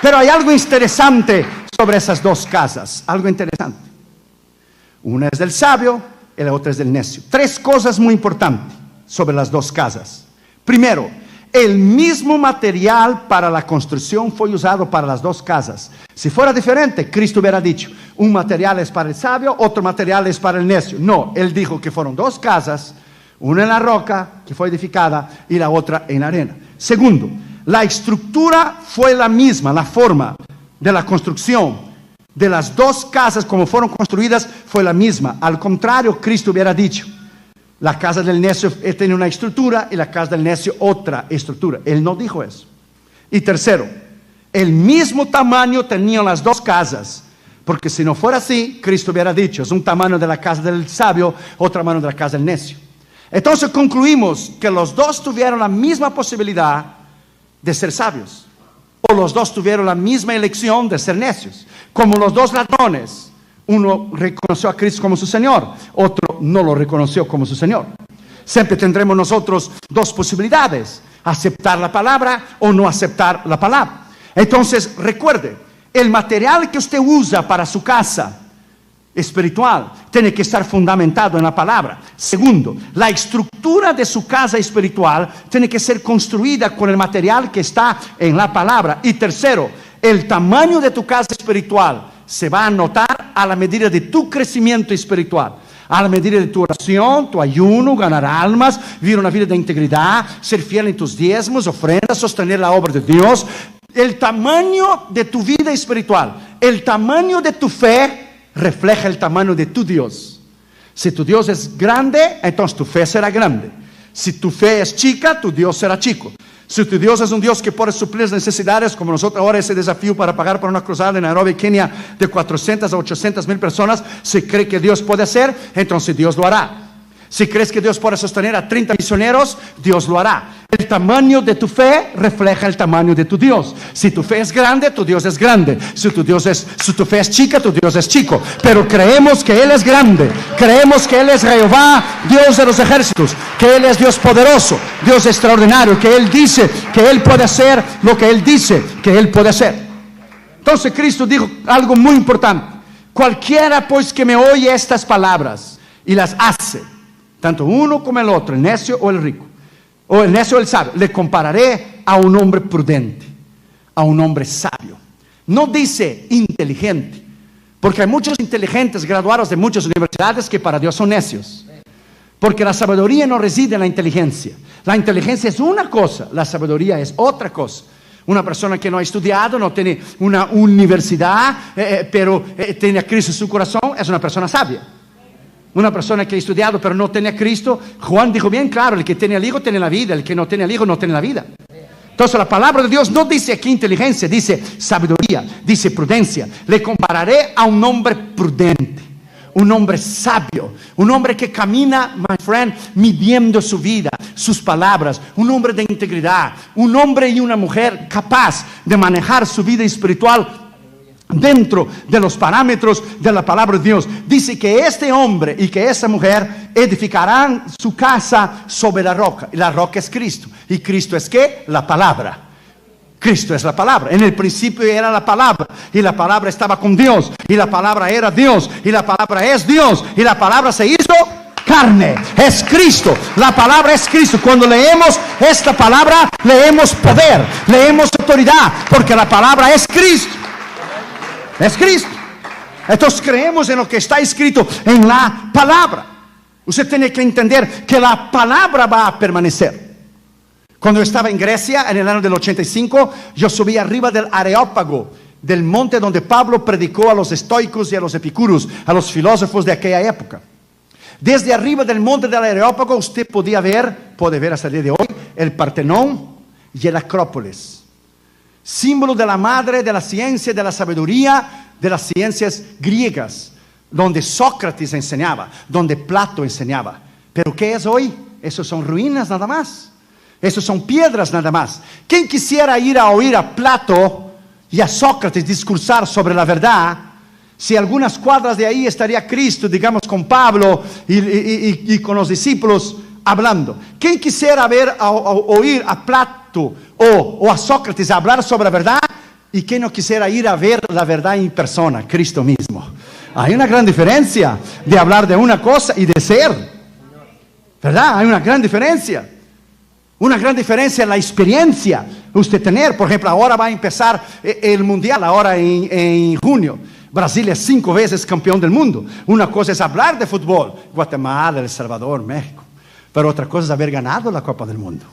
Pero hay algo interesante sobre esas dos casas. Algo interesante. Una es del sabio y la otra es del necio. Tres cosas muy importantes sobre las dos casas. Primero, el mismo material para la construcción fue usado para las dos casas. Si fuera diferente, Cristo hubiera dicho: un material es para el sabio, otro material es para el necio. No, él dijo que fueron dos casas, una en la roca que fue edificada y la otra en arena. Segundo, la estructura fue la misma, la forma de la construcción de las dos casas como fueron construidas fue la misma. Al contrario, Cristo hubiera dicho: la casa del necio tiene una estructura y la casa del necio otra estructura. Él no dijo eso. Y tercero, el mismo tamaño tenían las dos casas, porque si no fuera así, Cristo hubiera dicho: es un tamaño de la casa del sabio, otro tamaño de la casa del necio. Entonces concluimos que los dos tuvieron la misma posibilidad de ser sabios, o los dos tuvieron la misma elección de ser necios. Como los dos ladrones, uno reconoció a Cristo como su Señor, otro no lo reconoció como su Señor. Siempre tendremos nosotros dos posibilidades: aceptar la palabra o no aceptar la palabra. Entonces recuerde, el material que usted usa para su casa espiritual tiene que estar fundamentado en la palabra. Segundo, la estructura de su casa espiritual tiene que ser construida con el material que está en la palabra. Y tercero, el tamaño de tu casa espiritual se va a notar a la medida de tu crecimiento espiritual, a la medida de tu oración, tu ayuno, ganar almas, vivir una vida de integridad, ser fiel en tus diezmos, ofrendas, sostener la obra de Dios. El tamaño de tu vida espiritual, el tamaño de tu fe refleja el tamaño de tu Dios. Si tu Dios es grande, entonces tu fe será grande. Si tu fe es chica, tu Dios será chico. Si tu Dios es un Dios que puede suplir las necesidades, como nosotros ahora, ese desafío para pagar por una cruzada en Nairobi, Kenia, de 400 a 800 mil personas, si cree que Dios puede hacer, entonces Dios lo hará. Si crees que Dios puede sostener a 30 misioneros, Dios lo hará. El tamaño de tu fe refleja el tamaño de tu Dios. Si tu fe es grande, tu Dios es grande. Si tu fe es chica, tu Dios es chico. Pero creemos que Él es grande. Creemos que Él es Jehová, Dios de los ejércitos. Que Él es Dios poderoso, Dios extraordinario. Que Él dice que Él puede hacer lo que Él dice que Él puede hacer. Entonces Cristo dijo algo muy importante: cualquiera pues que me oye estas palabras y las hace, tanto uno como el otro, el necio o el rico, o el necio o el sabio, le compararé a un hombre prudente, a un hombre sabio. No dice inteligente, porque hay muchos inteligentes graduados de muchas universidades que para Dios son necios. Porque la sabiduría no reside en la inteligencia. La inteligencia es una cosa, la sabiduría es otra cosa. Una persona que no ha estudiado, no tiene una universidad, pero tiene a Cristo en su corazón, es una persona sabia. Una persona que ha estudiado pero no tiene a Cristo, Juan dijo bien claro: el que tiene al Hijo tiene la vida, el que no tiene al Hijo no tiene la vida. Entonces la palabra de Dios no dice aquí inteligencia, dice sabiduría, dice prudencia. Le compararé a un hombre prudente, un hombre sabio, un hombre que camina, my friend, midiendo su vida, sus palabras, un hombre de integridad, un hombre y una mujer capaz de manejar su vida espiritual dentro de los parámetros de la palabra de Dios. Dice que este hombre y que esa mujer edificarán su casa sobre la roca, y la roca es Cristo. ¿Y Cristo es qué? La palabra. Cristo es la palabra. En el principio era la palabra, y la palabra estaba con Dios, y la palabra era Dios, y la palabra es Dios, y la palabra se hizo carne. Es Cristo. La palabra es Cristo. Cuando leemos esta palabra, leemos poder, leemos autoridad, porque la palabra es Cristo. Es Cristo. Entonces creemos en lo que está escrito en la palabra. Usted tiene que entender que la palabra va a permanecer. Cuando estaba en Grecia en el año del 85, yo subí arriba del Areópago, del monte donde Pablo predicó a los estoicos y a los epicúreos, a los filósofos de aquella época. Desde arriba del monte del Areópago usted puede ver hasta el día de hoy el Partenón y el Acrópolis, símbolo de la madre de la ciencia, de la sabiduría, de las ciencias griegas, donde Sócrates enseñaba, donde Plato enseñaba. Pero ¿qué es hoy? Esos son ruinas nada más. Esos son piedras nada más. ¿Quién quisiera ir a oír a Plato y a Sócrates discursar sobre la verdad? Si algunas cuadras de ahí estaría Cristo, digamos con Pablo y con los discípulos hablando. ¿Quién quisiera oír a Plato o a Sócrates hablar sobre la verdad? ¿Y quién no quisiera ir a ver la verdad en persona? Cristo mismo. Hay una gran diferencia de hablar de una cosa y de ser, ¿verdad? Hay una gran diferencia. Una gran diferencia en la experiencia usted tener. Por ejemplo, ahora va a empezar el mundial, ahora en junio. Brasil es 5 veces campeón del mundo. Una cosa es hablar de fútbol, Guatemala, El Salvador, México. Pero otra cosa es haber ganado la Copa del Mundo.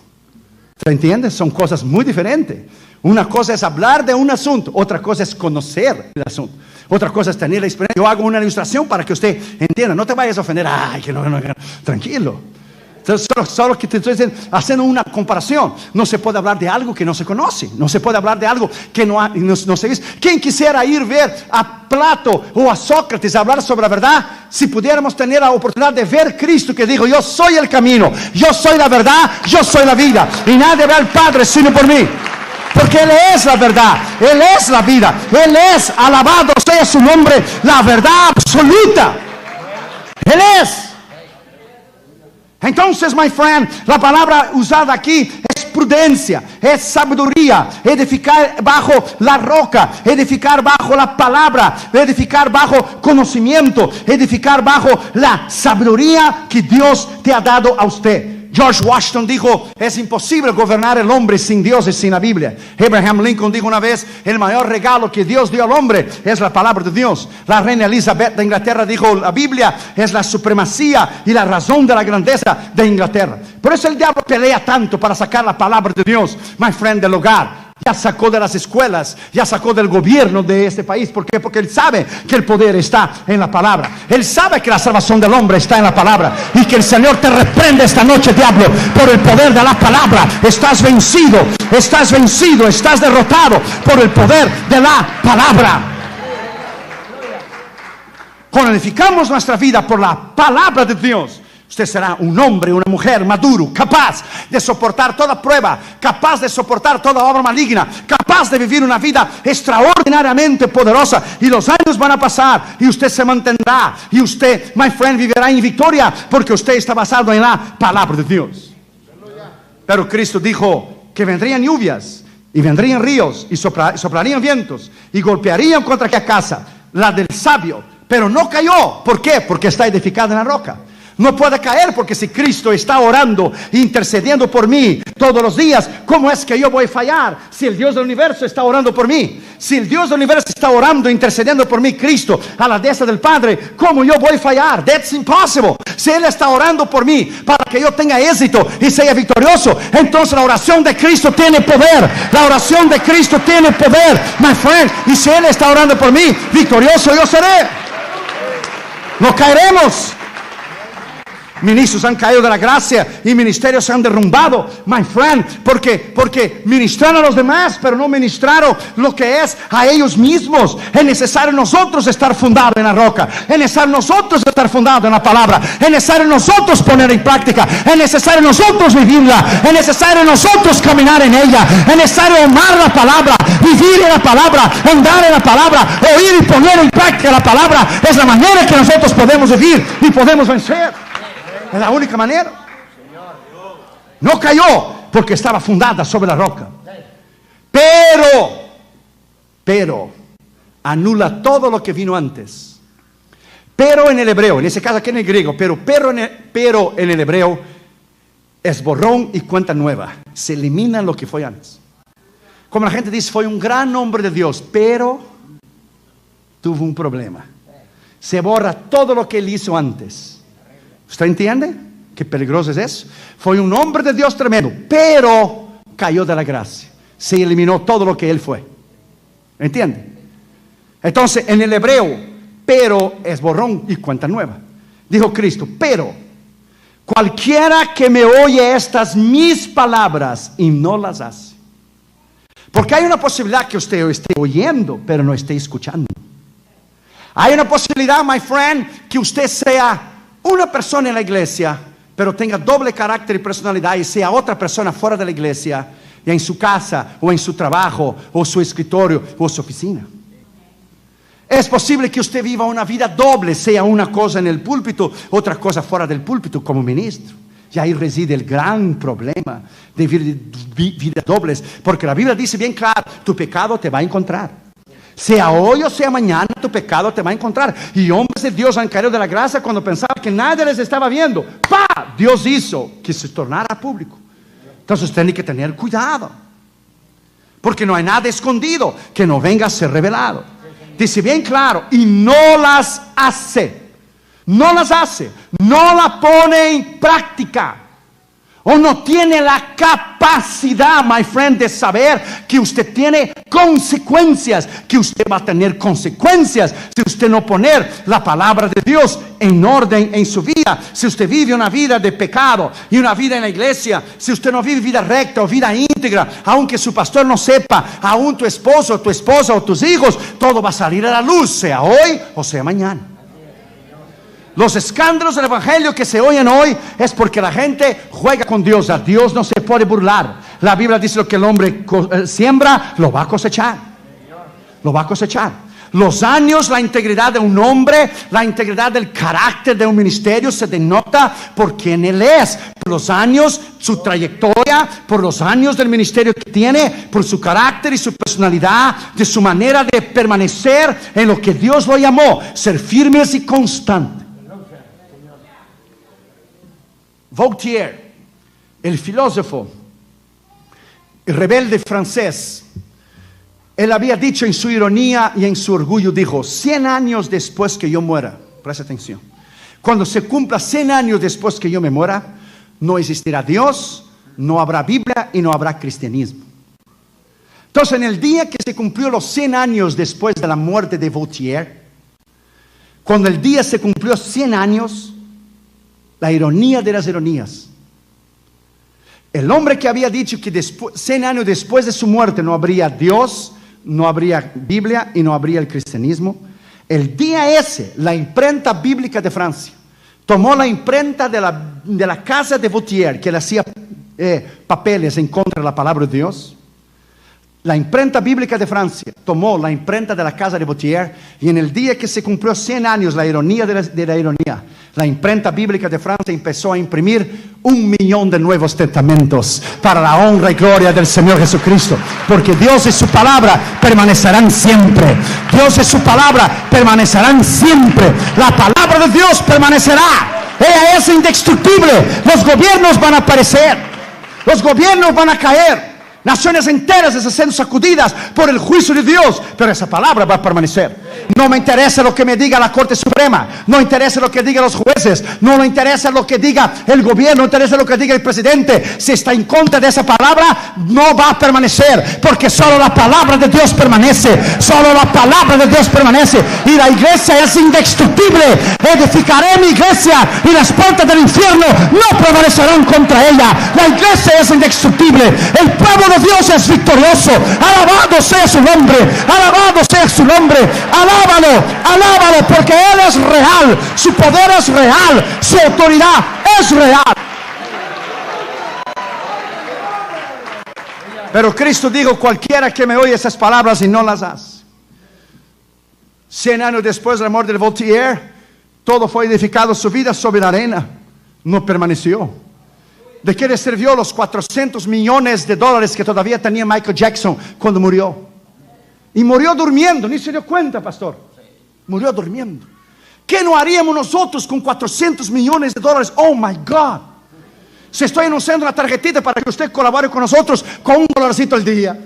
¿Se entiende? Son cosas muy diferentes. Una cosa es hablar de un asunto, otra cosa es conocer el asunto. Otra cosa es tener la experiencia. Yo hago una ilustración para que usted entienda. No te vayas a ofender. Ay, que no. Tranquilo. Solo que te estoy haciendo una comparación. No se puede hablar de algo que no se conoce. No se puede hablar de algo que no se dice. ¿Quién quisiera ir ver a Plato o a Sócrates hablar sobre la verdad? Si pudiéramos tener la oportunidad de ver Cristo que dijo: yo soy el camino, yo soy la verdad, yo soy la vida, y nadie ve al Padre sino por mí. Porque Él es la verdad, Él es la vida, Él es, alabado sea su nombre, la verdad absoluta. Él es. Entonces, my friend, la palabra usada aquí es prudencia, es sabiduría, edificar bajo la roca, edificar bajo la palabra, edificar bajo conocimiento, edificar bajo la sabiduría que Dios te ha dado a usted. George Washington dijo: es imposible gobernar el hombre sin Dios y sin la Biblia. Abraham Lincoln dijo una vez: el mayor regalo que Dios dio al hombre es la palabra de Dios. La reina Elizabeth de Inglaterra dijo: la Biblia es la supremacía y la razón de la grandeza de Inglaterra. Por eso el diablo pelea tanto para sacar la palabra de Dios, my friend, del hogar. Ya sacó de las escuelas, ya sacó del gobierno de este país. ¿Por qué? Porque Él sabe que el poder está en la palabra. Él sabe que la salvación del hombre está en la palabra. Y que el Señor te reprende esta noche, diablo, por el poder de la palabra. Estás vencido, estás derrotado por el poder de la palabra. Cuando edificamos nuestra vida por la palabra de Dios, usted será un hombre, una mujer maduro, capaz de soportar toda prueba, capaz de soportar toda obra maligna, capaz de vivir una vida extraordinariamente poderosa. Y los años van a pasar y usted se mantendrá. Y usted, my friend, vivirá en victoria, porque usted está basado en la palabra de Dios. Pero Cristo dijo que vendrían lluvias y vendrían ríos y soplarían vientos y golpearían contra aquella casa, la del sabio. Pero no cayó. ¿Por qué? Porque está edificada en la roca. No puede caer, porque si Cristo está orando, intercediendo por mí todos los días, ¿cómo es que yo voy a fallar? Si el Dios del universo está orando por mí, si el Dios del universo está orando, intercediendo por mí, Cristo, a la diestra del Padre, ¿cómo yo voy a fallar? That's impossible. Si Él está orando por mí para que yo tenga éxito y sea victorioso, entonces la oración de Cristo tiene poder. La oración de Cristo tiene poder, my friend. Y si Él está orando por mí, victorioso yo seré. No caeremos. Ministros han caído de la gracia y ministerios se han derrumbado, my friend, porque ministraron a los demás, pero no ministraron lo que es a ellos mismos. Es necesario nosotros estar fundados en la roca. Es necesario nosotros estar fundados en la palabra. Es necesario nosotros poner en práctica. Es necesario nosotros vivirla. Es necesario nosotros caminar en ella. Es necesario amar la palabra, vivir en la palabra, andar en la palabra, oír y poner en práctica la palabra. Es la manera que nosotros podemos vivir y podemos vencer. Es la única manera. No cayó porque estaba fundada sobre la roca. Pero anula todo lo que vino antes. Pero en el hebreo, en ese caso aquí en el griego, pero en el hebreo es borrón y cuenta nueva. Se elimina lo que fue antes. Como la gente dice, fue un gran hombre de Dios, pero tuvo un problema. Se borra todo lo que él hizo antes. ¿Usted entiende? Qué peligroso es eso. Fue un hombre de Dios tremendo, pero cayó de la gracia. Se eliminó todo lo que él fue. ¿Entiende? Entonces, en el hebreo, pero es borrón y cuenta nueva. Dijo Cristo, pero cualquiera que me oye estas mis palabras y no las hace. Porque hay una posibilidad que usted esté oyendo, pero no esté escuchando. Hay una posibilidad, my friend, que usted sea una persona en la iglesia, pero tenga doble carácter y personalidad y sea otra persona fuera de la iglesia, y en su casa, o en su trabajo, o su escritorio, o su oficina. Es posible que usted viva una vida doble, sea una cosa en el púlpito, otra cosa fuera del púlpito como ministro. Y ahí reside el gran problema de vidas dobles, porque la Biblia dice bien claro, tu pecado te va a encontrar. Sea hoy o sea mañana, tu pecado te va a encontrar. Y hombres de Dios han caído de la gracia cuando pensaban que nadie les estaba viendo. ¡Pah! Dios hizo que se tornara público. Entonces tiene que tener cuidado, porque no hay nada escondido que no venga a ser revelado. Dice bien claro, y no las hace. No las hace, no la pone en práctica, o no tiene la capacidad, my friend, de saber que usted tiene consecuencias, que usted va a tener consecuencias si usted no poner la palabra de Dios en orden en su vida. Si usted vive una vida de pecado y una vida en la iglesia, si usted no vive vida recta o vida íntegra, aunque su pastor no sepa, aún tu esposo, tu esposa o tus hijos, todo va a salir a la luz, sea hoy o sea mañana. Los escándalos del evangelio que se oyen hoy es porque la gente juega con Dios. A Dios no se puede burlar. La Biblia dice lo que el hombre siembra, lo va a cosechar. Lo va a cosechar. Los años, la integridad de un hombre, la integridad del carácter de un ministerio se denota por quién él es. Por los años, su trayectoria, por los años del ministerio que tiene, por su carácter y su personalidad, de su manera de permanecer en lo que Dios lo llamó, ser firmes y constantes. Voltaire, el filósofo, el rebelde francés, él había dicho en su ironía y en su orgullo, dijo, 100 años después que yo muera, presta atención, cuando se cumpla 100 años después que yo me muera, no existirá Dios, no habrá Biblia y no habrá cristianismo. Entonces, en el día que se cumplió los 100 años después de la muerte de Voltaire, cuando el día se cumplió 100 años, la ironía de las ironías, el hombre que había dicho que 100 años después de su muerte no habría Dios, no habría Biblia y no habría el cristianismo, el día ese, la imprenta bíblica de Francia tomó la imprenta de la casa de Voltaire, que le hacía papeles en contra de la palabra de Dios. La imprenta bíblica de Francia tomó la imprenta de la casa de Voltaire, y en el día que se cumplió 100 años, la ironía de la ironía, la imprenta bíblica de Francia empezó a imprimir 1 millón de nuevos testamentos para la honra y gloria del Señor Jesucristo, porque Dios y su palabra permanecerán siempre. Dios y su palabra permanecerán siempre. La palabra de Dios permanecerá. Ella es indestructible. Los gobiernos van a aparecer, los gobiernos van a caer, naciones enteras están siendo sacudidas por el juicio de Dios, pero esa palabra va a permanecer. No me interesa lo que me diga la Corte Suprema, no interesa lo que digan los jueces, no me interesa lo que diga el gobierno, no interesa lo que diga el presidente. Si está en contra de esa palabra, no va a permanecer, porque solo la palabra de Dios permanece, solo la palabra de Dios permanece. Y la iglesia es indestructible. Edificaré mi iglesia y las puertas del infierno no prevalecerán contra ella. La iglesia es indestructible, el pueblo de Dios es victorioso. Alabado sea su nombre, alabado sea su nombre. Alábalo, alábalo, porque Él es real, su poder es real, su autoridad es real. Pero Cristo dijo: cualquiera que me oye esas palabras y no las hace. 100 años después del amor del Voltaire, todo fue edificado, su vida sobre la arena, no permaneció. ¿De qué le sirvió los 400 millones de dólares que todavía tenía Michael Jackson cuando murió? Y murió durmiendo, ni se dio cuenta, pastor. Murió durmiendo. ¿Qué no haríamos nosotros con 400 millones de dólares? Oh my God. Si estoy anunciando una tarjetita para que usted colabore con nosotros con $1 al día.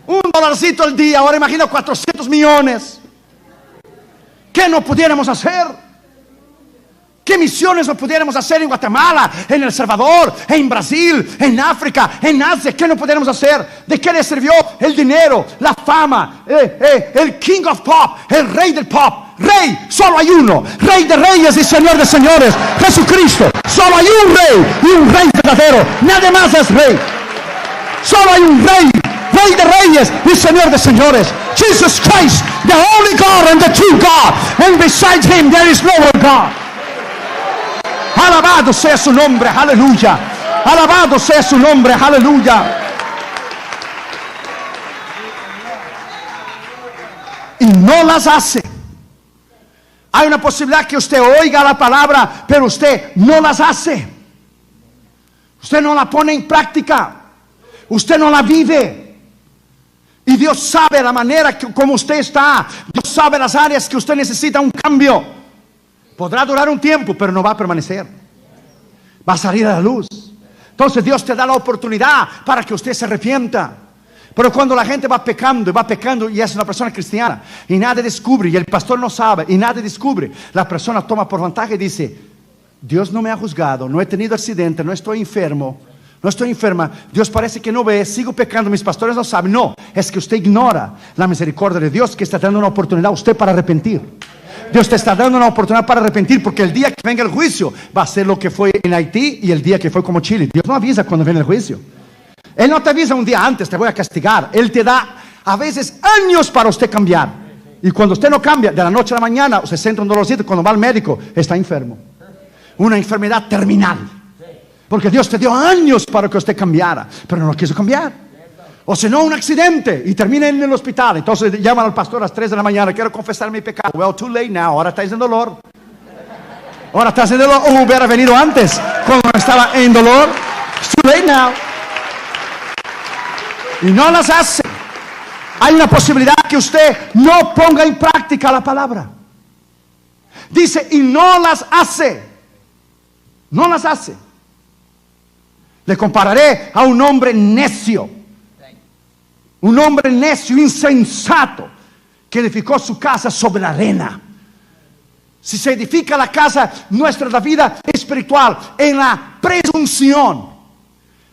$1 al día, ahora imagina 400 millones. ¿Qué no pudiéramos hacer? ¿Qué misiones no pudiéramos hacer en Guatemala, en El Salvador, en Brasil, en África, en Asia? ¿Qué no pudiéramos hacer? ¿De qué le sirvió el dinero, la fama, el King of Pop, el rey del pop? Rey, solo hay uno, Rey de reyes y Señor de señores, Jesucristo. Solo hay un rey y un rey verdadero, nadie más es rey. Solo hay un rey, Rey de reyes y Señor de señores, Jesus Christ, the only God and the true God, and besides Him there is no other God. Alabado sea su nombre, aleluya. Alabado sea su nombre, aleluya. Y no las hace. Hay una posibilidad que usted oiga la palabra, pero usted no las hace. Usted no la pone en práctica. Usted no la vive. Y Dios sabe la manera como usted está. Dios sabe las áreas que usted necesita un cambio. Podrá durar un tiempo, pero no va a permanecer. Va a salir a la luz. Entonces Dios te da la oportunidad para que usted se arrepienta. Pero cuando la gente va pecando y es una persona cristiana y nadie descubre, y el pastor no sabe y nadie descubre, la persona toma por ventaja y dice: Dios no me ha juzgado, no he tenido accidente, no estoy enfermo, no estoy enferma, Dios parece que no ve, sigo pecando, mis pastores no saben. No, es que usted ignora la misericordia de Dios, que está dando una oportunidad a usted para arrepentir. Dios te está dando una oportunidad para arrepentir, porque el día que venga el juicio va a ser lo que fue en Haití y el día que fue como Chile. Dios no avisa cuando viene el juicio. Él no te avisa un día antes: te voy a castigar. Él te da a veces años para usted cambiar. Y cuando usted no cambia, de la noche a la mañana, o se siente un dolorcito, cuando va al médico, está enfermo. Una enfermedad terminal. Porque Dios te dio años para que usted cambiara, pero no quiso cambiar. O si no, un accidente y termina en el hospital. Entonces llaman al pastor a las 3 de la mañana: quiero confesar mi pecado. Well, too late now. Ahora estás en dolor. Ahora estás en dolor. O hubiera venido antes cuando estaba en dolor. It's too late now. Y no las hace. Hay una posibilidad que usted no ponga en práctica la palabra. Dice: y no las hace. No las hace. Le compararé a un hombre necio. Un hombre necio, insensato, que edificó su casa sobre la arena. Si se edifica la casa, nuestra vida espiritual, en la presunción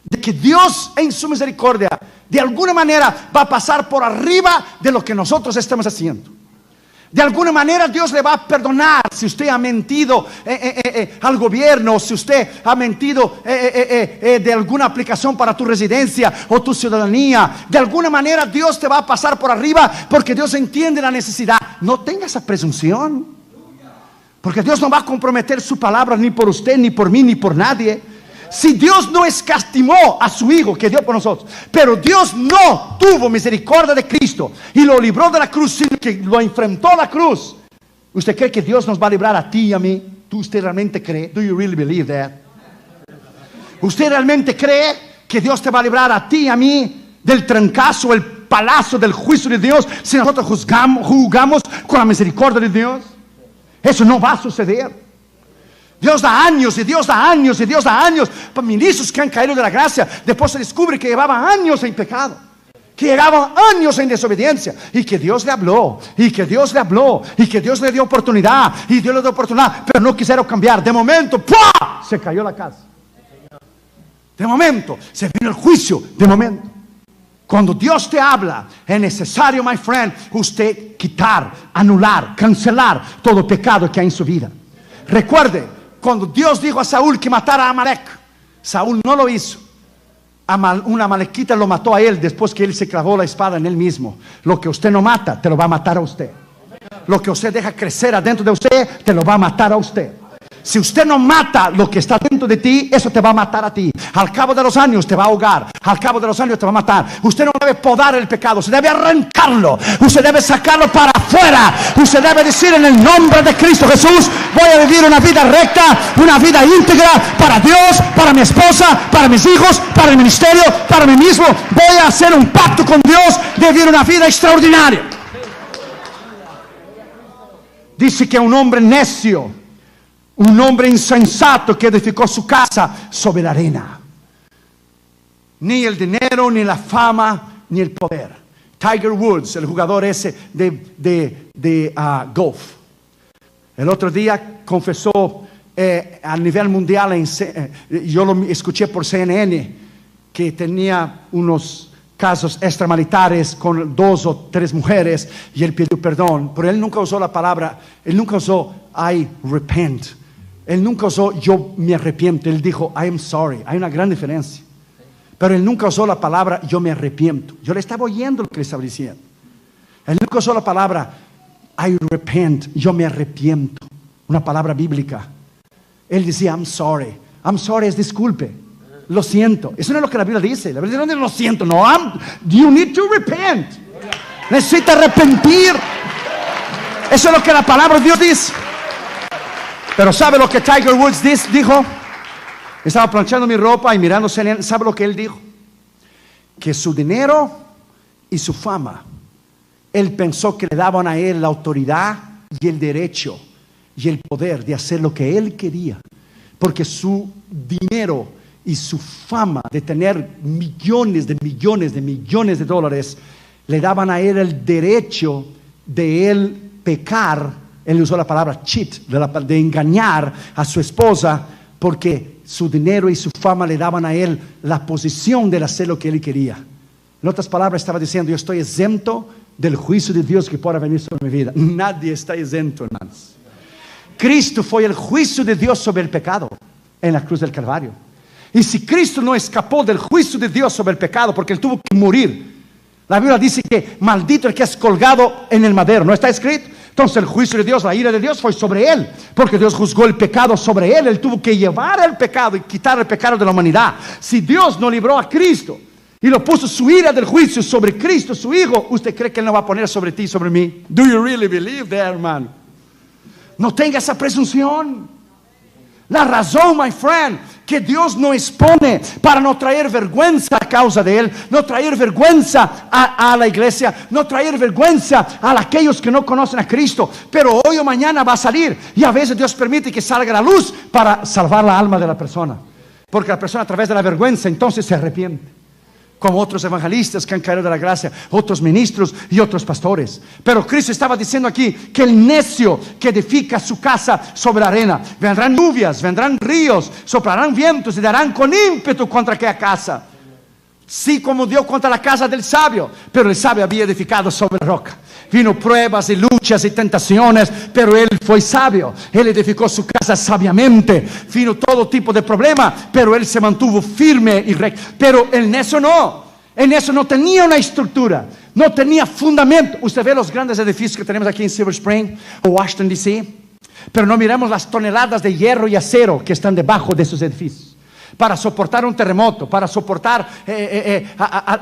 de que Dios en su misericordia de alguna manera va a pasar por arriba de lo que nosotros estamos haciendo. De alguna manera Dios le va a perdonar si usted ha mentido al gobierno, si usted ha mentido de alguna aplicación para tu residencia o tu ciudadanía. De alguna manera Dios te va a pasar por arriba, porque Dios entiende la necesidad. No tenga esa presunción, porque Dios no va a comprometer su palabra ni por usted, ni por mí, ni por nadie. Si Dios no escatimó a su Hijo que dio por nosotros, pero Dios no tuvo misericordia de Cristo y lo libró de la cruz, sino que lo enfrentó a la cruz, ¿usted cree que Dios nos va a librar a ti y a mí? ¿Usted realmente cree? Do you really believe that? ¿Usted realmente cree que Dios te va a librar a ti y a mí del trancazo, el palazo del juicio de Dios, si nosotros juzgamos con la misericordia de Dios? Eso no va a suceder. Dios da años y Dios da años y Dios da años para ministros que han caído de la gracia. Después se descubre que llevaban años en pecado. que llevaban años en desobediencia, y que Dios le habló, y que Dios le habló, y que Dios le dio oportunidad, y Dios le dio oportunidad, pero no quisieron cambiar. De momento, ¡pua!, se cayó la casa. De momento, se vino el juicio. De momento. Cuando Dios te habla, es necesario, my friend, usted quitar, anular, cancelar todo pecado que hay en su vida. Recuerde, cuando Dios dijo a Saúl que matara a Amalek, Saúl no lo hizo. Una amalequita lo mató a él después que él se clavó la espada en él mismo. Lo que usted no mata, te lo va a matar a usted. Lo que usted deja crecer adentro de usted, te lo va a matar a usted. Si usted no mata lo que está dentro de ti, eso te va a matar a ti. Al cabo de los años te va a ahogar. Al cabo de los años te va a matar. Usted no debe podar el pecado, usted debe arrancarlo. Usted debe sacarlo para afuera. Usted debe decir: en el nombre de Cristo Jesús, voy a vivir una vida recta, una vida íntegra para Dios, para mi esposa, para mis hijos, para el ministerio, para mí mismo. Voy a hacer un pacto con Dios de vivir una vida extraordinaria. Dice que un hombre necio, un hombre insensato que edificó su casa sobre la arena. Ni el dinero, ni la fama, ni el poder. Tiger Woods, el jugador ese de golf, el otro día confesó a nivel mundial, yo lo escuché por CNN, que tenía unos casos extramaritales con 2 o 3 mujeres, y él pidió perdón, pero él nunca usó la palabra, él nunca usó I repent. Él nunca usó yo me arrepiento. Él dijo I am sorry. Hay una gran diferencia. Pero él nunca usó la palabra yo me arrepiento. Yo le estaba oyendo lo que le estaba diciendo. Él nunca usó la palabra I repent. Yo me arrepiento. Una palabra bíblica. Él decía I'm sorry. I'm sorry es disculpe. Lo siento. Eso no es lo que la Biblia dice. La Biblia no dice lo siento. No, you need to repent. Necesita arrepentir. Eso es lo que la palabra de Dios dice. Pero ¿sabe lo que Tiger Woods dijo? Estaba planchando mi ropa y mirando CNN. ¿Sabe lo que él dijo? Que su dinero y su fama, él pensó que le daban a él la autoridad y el derecho y el poder de hacer lo que él quería. Porque su dinero y su fama de tener millones de dólares le daban a él el derecho de él pecar. Él usó la palabra cheat, de engañar a su esposa, porque su dinero y su fama le daban a él la posición de hacer lo que él quería. En otras palabras, estaba diciendo: yo estoy exento del juicio de Dios que pueda venir sobre mi vida. Nadie está exento, hermanos. Cristo fue el juicio de Dios sobre el pecado en la cruz del Calvario. Y si Cristo no escapó del juicio de Dios sobre el pecado, porque él tuvo que morir, la Biblia dice que maldito el que es colgado en el madero. ¿No está escrito? Entonces el juicio de Dios, la ira de Dios fue sobre él, porque Dios juzgó el pecado sobre él. Él tuvo que llevar el pecado y quitar el pecado de la humanidad. Si Dios no libró a Cristo y lo puso su ira del juicio sobre Cristo, su Hijo, ¿usted cree que él no va a poner sobre ti y sobre mí? Do you really believe that, hermano? No tenga esa presunción. La razón, my friend, que Dios no expone para no traer vergüenza a causa de él, no traer vergüenza a la iglesia, no traer vergüenza a aquellos que no conocen a Cristo. Pero hoy o mañana va a salir, y a veces Dios permite que salga a la luz para salvar la alma de la persona, porque la persona, a través de la vergüenza, entonces se arrepiente. Como otros evangelistas que han caído de la gracia, otros ministros y otros pastores. Pero Cristo estaba diciendo aquí que el necio que edifica su casa sobre la arena, vendrán lluvias, vendrán ríos, soplarán vientos y darán con ímpetu contra aquella casa. Sí, como dio contra la casa del sabio, pero el sabio había edificado sobre roca. Vino pruebas y luchas y tentaciones, pero él fue sabio. Él edificó su casa sabiamente. Vino todo tipo de problema, pero él se mantuvo firme y recto. Pero el necio no. El necio no tenía una estructura, no tenía fundamento. Usted ve los grandes edificios que tenemos aquí en Silver Spring o Washington DC, pero no miremos las toneladas de hierro y acero que están debajo de esos edificios para soportar un terremoto, para soportar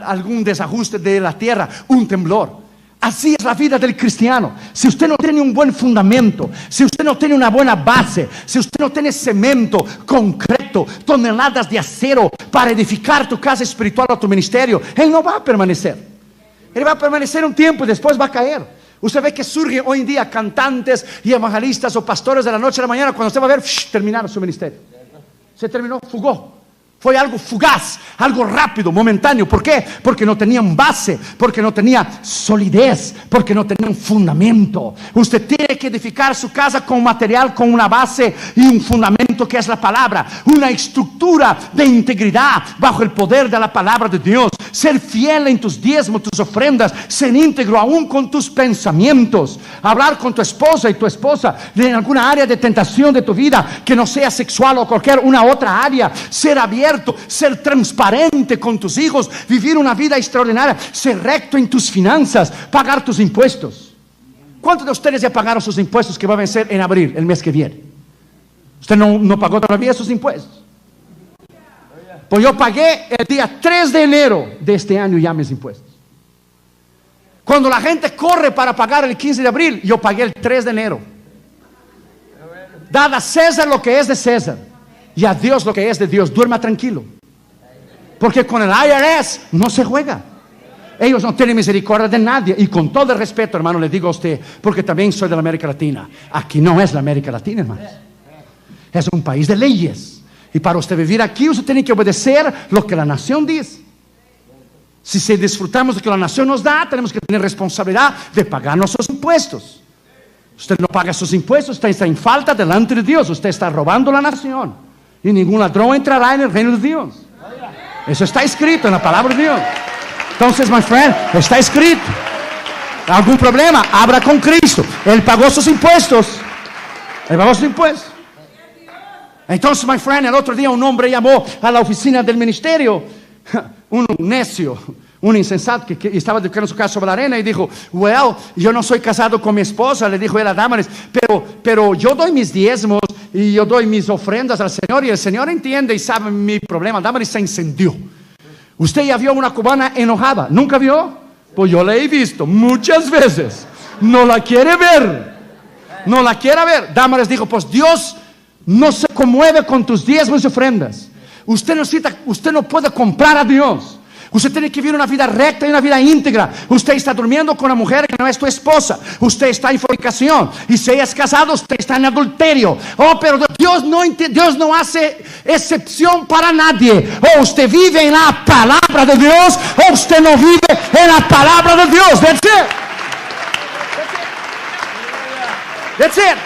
algún desajuste de la tierra, un temblor. Así es la vida del cristiano. Si usted no tiene un buen fundamento, si usted no tiene una buena base, si usted no tiene cemento, concreto, toneladas de acero para edificar tu casa espiritual o tu ministerio, él no va a permanecer. Él va a permanecer un tiempo y después va a caer. Usted ve que surgen hoy en día cantantes y evangelistas o pastores de la noche a la mañana, cuando usted va a ver, terminaron su ministerio. Se terminó, fugó. Fue algo fugaz, algo rápido, momentáneo. ¿Por qué? Porque no tenían base, porque no tenía solidez, porque no tenía un fundamento. Usted tiene que edificar su casa con material, con una base y un fundamento que es la palabra. Una estructura de integridad bajo el poder de la palabra de Dios. Ser fiel en tus diezmos, tus ofrendas. Ser íntegro aún con tus pensamientos. Hablar con tu esposa y tu esposa en alguna área de tentación de tu vida que no sea sexual o cualquier una otra área. Ser abierto, ser transparente con tus hijos, vivir una vida extraordinaria, ser recto en tus finanzas, pagar tus impuestos. ¿Cuántos de ustedes ya pagaron sus impuestos que va a vencer en abril, el mes que viene? ¿Usted no pagó todavía sus impuestos? Pues yo pagué el día 3 de enero de este año ya mis impuestos. Cuando la gente corre para pagar el 15 de abril, yo pagué el 3 de enero. Dad a César lo que es de César y a Dios lo que es de Dios. Duerma tranquilo, porque con el IRS no se juega. Ellos no tienen misericordia de nadie. Y con todo el respeto, hermano, le digo a usted, porque también soy de la América Latina. Aquí no es la América Latina, hermanos. Es un país de leyes. Y para usted vivir aquí, usted tiene que obedecer lo que la nación dice. Si disfrutamos de lo que la nación nos da, tenemos que tener responsabilidad de pagar nuestros impuestos. Usted no paga sus impuestos, usted está en falta delante de Dios. Usted está robando la nación. Y ningún ladrón entrará en el reino de Dios. Eso está escrito en la palabra de Dios. Entonces, my friend, está escrito. ¿Algún problema? Abra con Cristo. Él pagó sus impuestos. Él pagó sus impuestos. Entonces, my friend, el otro día un hombre llamó a la oficina del ministerio. Un necio, un insensato que estaba educando su casa sobre la arena y dijo: well, yo no soy casado con mi esposa, le dijo él a Damaris, pero yo doy mis diezmos y yo doy mis ofrendas al Señor, y el Señor entiende y sabe mi problema. Damaris se incendió. ¿Usted ya vio una cubana enojada? ¿Nunca vio? Pues yo la he visto muchas veces. No la quiere ver. No la quiere ver. Damaris dijo: pues Dios no se conmueve con tus diezmos y ofrendas. Usted no puede comprar a Dios. Usted tiene que vivir una vida recta y una vida íntegra. Usted está durmiendo con una mujer que no es tu esposa. Usted está en fornicación. Y si es casado, usted está en adulterio. Oh, pero Dios no hace excepción para nadie. O usted vive en la palabra de Dios, o usted no vive en la palabra de Dios. That's it. That's it.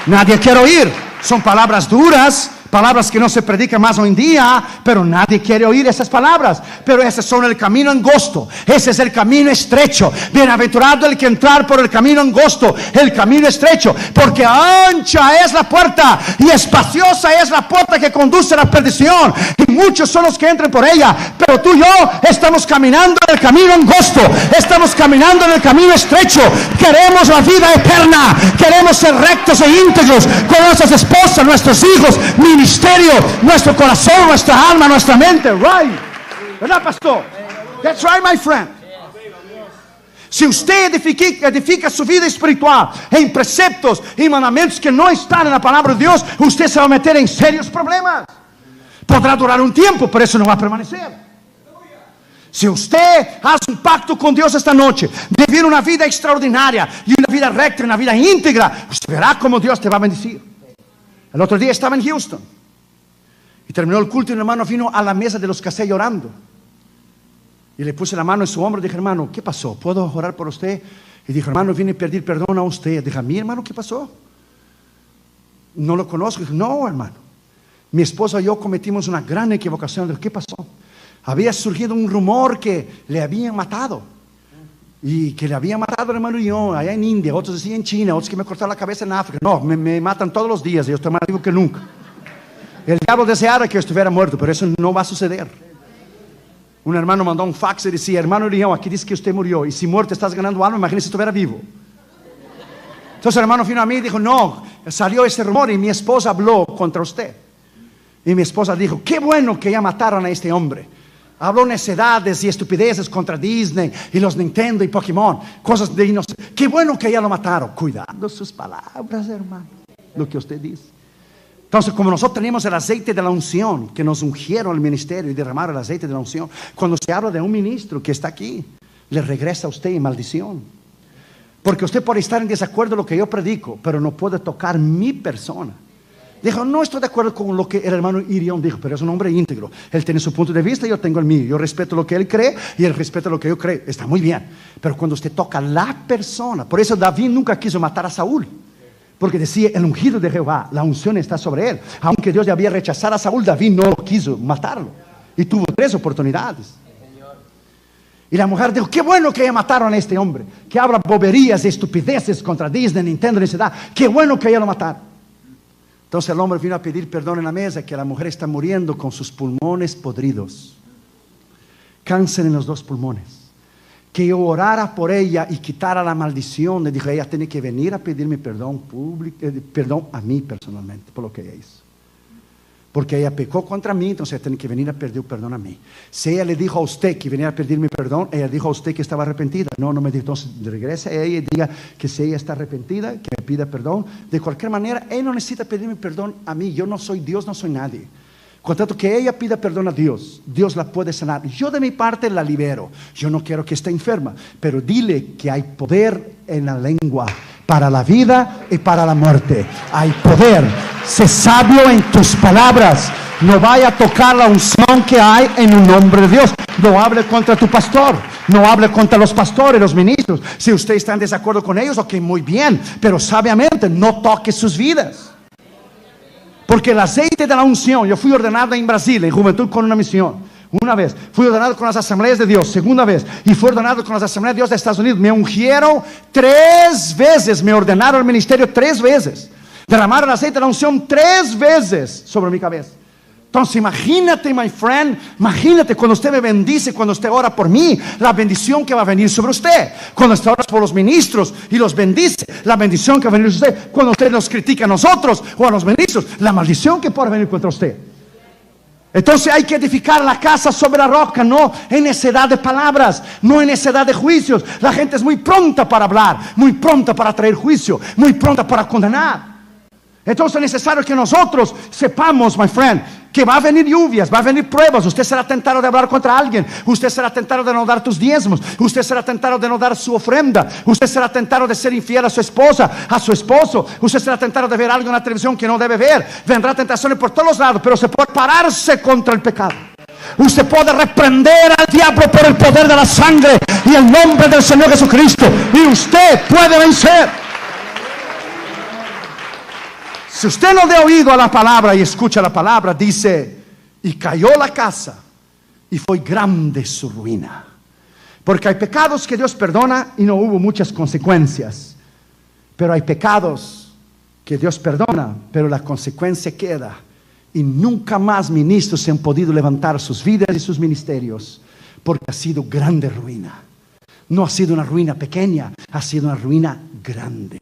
Nadie quiere oír. Son palabras duras, palabras que no se predican más hoy en día, pero nadie quiere oír esas palabras. Pero ese son el camino angosto, ese es el camino estrecho. Bienaventurado el que entrar por el camino angosto, el camino estrecho, porque ancha es la puerta y espaciosa es la puerta que conduce a la perdición, y muchos son los que entran por ella. Pero tú y yo estamos caminando en el camino angosto, estamos caminando en el camino estrecho. Queremos la vida eterna, queremos ser rectos e íntegros con nuestras esposas, nuestros hijos, ministerio, nuestro corazón, nuestra alma, nuestra mente. Right, ¿verdad, pastor? That's right, my friend. Si usted edifica su vida espiritual en preceptos y mandamientos que no están en la palabra de Dios, usted se va a meter en serios problemas. Podrá durar un tiempo, pero eso no va a permanecer. Si usted hace un pacto con Dios esta noche de vivir una vida extraordinaria y una vida recta, una vida íntegra, usted verá cómo Dios te va a bendecir. El otro día estaba en Houston y terminó el culto y un hermano vino a la mesa de los casés llorando. Y le puse la mano en su hombro y dije: hermano, ¿qué pasó? ¿Puedo orar por usted? Y dijo: hermano, vine a pedir perdón a usted. Dije: ¿a mí, hermano, qué pasó? No lo conozco. Dije: no, hermano, mi esposa y yo cometimos una gran equivocación. Dije: ¿qué pasó? Había surgido un rumor que le habían matado. Y que le habían matado el hermano y yo allá en India, otros decían en China, otros que me cortaron la cabeza en África. No, me matan todos los días, yo estoy más vivo que nunca. El diablo deseara que yo estuviera muerto, pero eso no va a suceder. Un hermano mandó un fax y decía: hermano León, aquí dice que usted murió, y si muerto estás ganando alma, imagínese si estuviera vivo. Entonces el hermano vino a mí y dijo: no, salió ese rumor y mi esposa habló contra usted. Y mi esposa dijo: qué bueno que ya mataron a este hombre. Habló necedades y estupideces contra Disney y los Nintendo y Pokémon, cosas de inocentes. Qué bueno que ya lo mataron. Cuidando sus palabras, hermano, lo que usted dice. Entonces, como nosotros tenemos el aceite de la unción, que nos ungieron al ministerio y derramaron el aceite de la unción, cuando se habla de un ministro que está aquí, le regresa a usted en maldición. Porque usted puede estar en desacuerdo con lo que yo predico, pero no puede tocar mi persona. Dijo, no estoy de acuerdo con lo que el hermano Irión dijo, pero es un hombre íntegro. Él tiene su punto de vista, yo tengo el mío. Yo respeto lo que él cree y él respeta lo que yo creo. Está muy bien. Pero cuando usted toca la persona, por eso David nunca quiso matar a Saúl. Porque decía, el ungido de Jehová, la unción está sobre él. Aunque Dios le había rechazado a Saúl, David no quiso matarlo. Y tuvo 3 oportunidades. Y la mujer dijo, qué bueno que ya mataron a este hombre, que habla boberías y estupideces contra Disney, Nintendo, necedad. Qué bueno que ya lo mataron. Entonces el hombre vino a pedir perdón en la mesa, que la mujer está muriendo con sus pulmones podridos. Cáncer en los 2 pulmones. Que yo orara por ella y quitara la maldición. Le dije, ella tiene que venir a pedirme perdón perdón a mí personalmente por lo que ella hizo. Porque ella pecó contra mí, entonces ella tiene que venir a pedir perdón a mí. Si ella le dijo a usted que venía a pedirme perdón, ella dijo a usted que estaba arrepentida. No me dijo, entonces regrese a ella y diga que si ella está arrepentida, que me pida perdón. De cualquier manera, ella no necesita pedirme perdón a mí. Yo no soy Dios, no soy nadie. Con tanto que ella pida perdón a Dios, Dios la puede sanar. Yo de mi parte la libero. Yo no quiero que esté enferma, pero dile que hay poder en la lengua para la vida y para la muerte. Hay poder. Sé sabio en tus palabras. No vaya a tocar la unción que hay en un nombre de Dios. No hable contra tu pastor. No hable contra los pastores, los ministros. Si usted está en desacuerdo con ellos, ok, muy bien. Pero sabiamente no toque sus vidas. Porque el aceite de la unción, yo fui ordenado en Brasil, en juventud con una misión. Una vez, fui ordenado con las asambleas de Dios. Segunda vez, y fui ordenado con las asambleas de Dios de Estados Unidos. Me ungieron 3 veces, me ordenaron el ministerio 3 veces. Derramaron el aceite de la unción 3 veces sobre mi cabeza. Entonces imagínate, my friend, imagínate cuando usted me bendice, cuando usted ora por mí, la bendición que va a venir sobre usted. Cuando usted ora por los ministros y los bendice, la bendición que va a venir sobre usted. Cuando usted nos critica a nosotros o a los ministros, la maldición que puede venir contra usted. Entonces hay que edificar la casa sobre la roca, no en necedad de palabras, no en necedad de juicios. La gente es muy pronta para hablar, muy pronta para traer juicio, muy pronta para condenar. Entonces es necesario que nosotros sepamos, my friend, que va a venir lluvias, va a venir pruebas. Usted será tentado de hablar contra alguien. Usted será tentado de no dar tus diezmos. Usted será tentado de no dar su ofrenda. Usted será tentado de ser infiel a su esposa, a su esposo. Usted será tentado de ver algo en la televisión que no debe ver. Vendrá tentaciones por todos los lados, pero se puede pararse contra el pecado. Usted puede reprender al diablo por el poder de la sangre y el nombre del Señor Jesucristo. Y usted puede vencer. Si usted no dé oído a la palabra y escucha la palabra, dice, y cayó la casa y fue grande su ruina. Porque hay pecados que Dios perdona y no hubo muchas consecuencias. Pero hay pecados que Dios perdona, pero la consecuencia queda. Y nunca más ministros se han podido levantar sus vidas y sus ministerios, porque ha sido grande ruina. No ha sido una ruina pequeña, ha sido una ruina grande.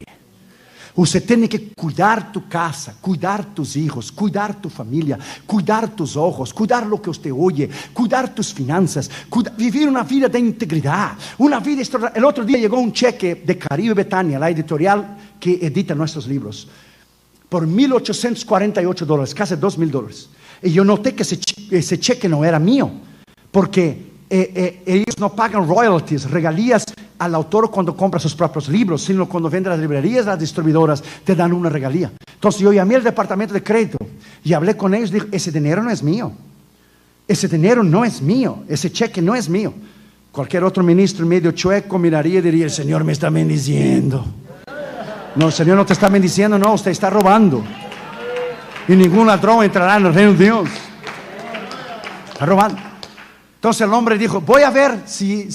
Usted tiene que cuidar tu casa, cuidar tus hijos, cuidar tu familia, cuidar tus ojos, cuidar lo que usted oye, cuidar tus finanzas, vivir una vida de integridad, una vida extraordinaria. El otro día llegó un cheque de Caribe Betania, la editorial que edita nuestros libros, por $1,848, casi $2,000. Y yo noté que ese cheque no era mío, porque ellos no pagan royalties, regalías al autor cuando compra sus propios libros, sino cuando vende las librerías, las distribuidoras te dan una regalía. Entonces yo llamé al departamento de crédito y hablé con ellos y dije, ese dinero no es mío, ese dinero no es mío, ese cheque no es mío. Cualquier otro ministro medio chueco miraría y diría, el Señor me está bendiciendo. No, el Señor no te está bendiciendo, no, usted está robando. Y ningún ladrón entrará en el reino de Dios. Está robando. Entonces el hombre dijo, voy a ver si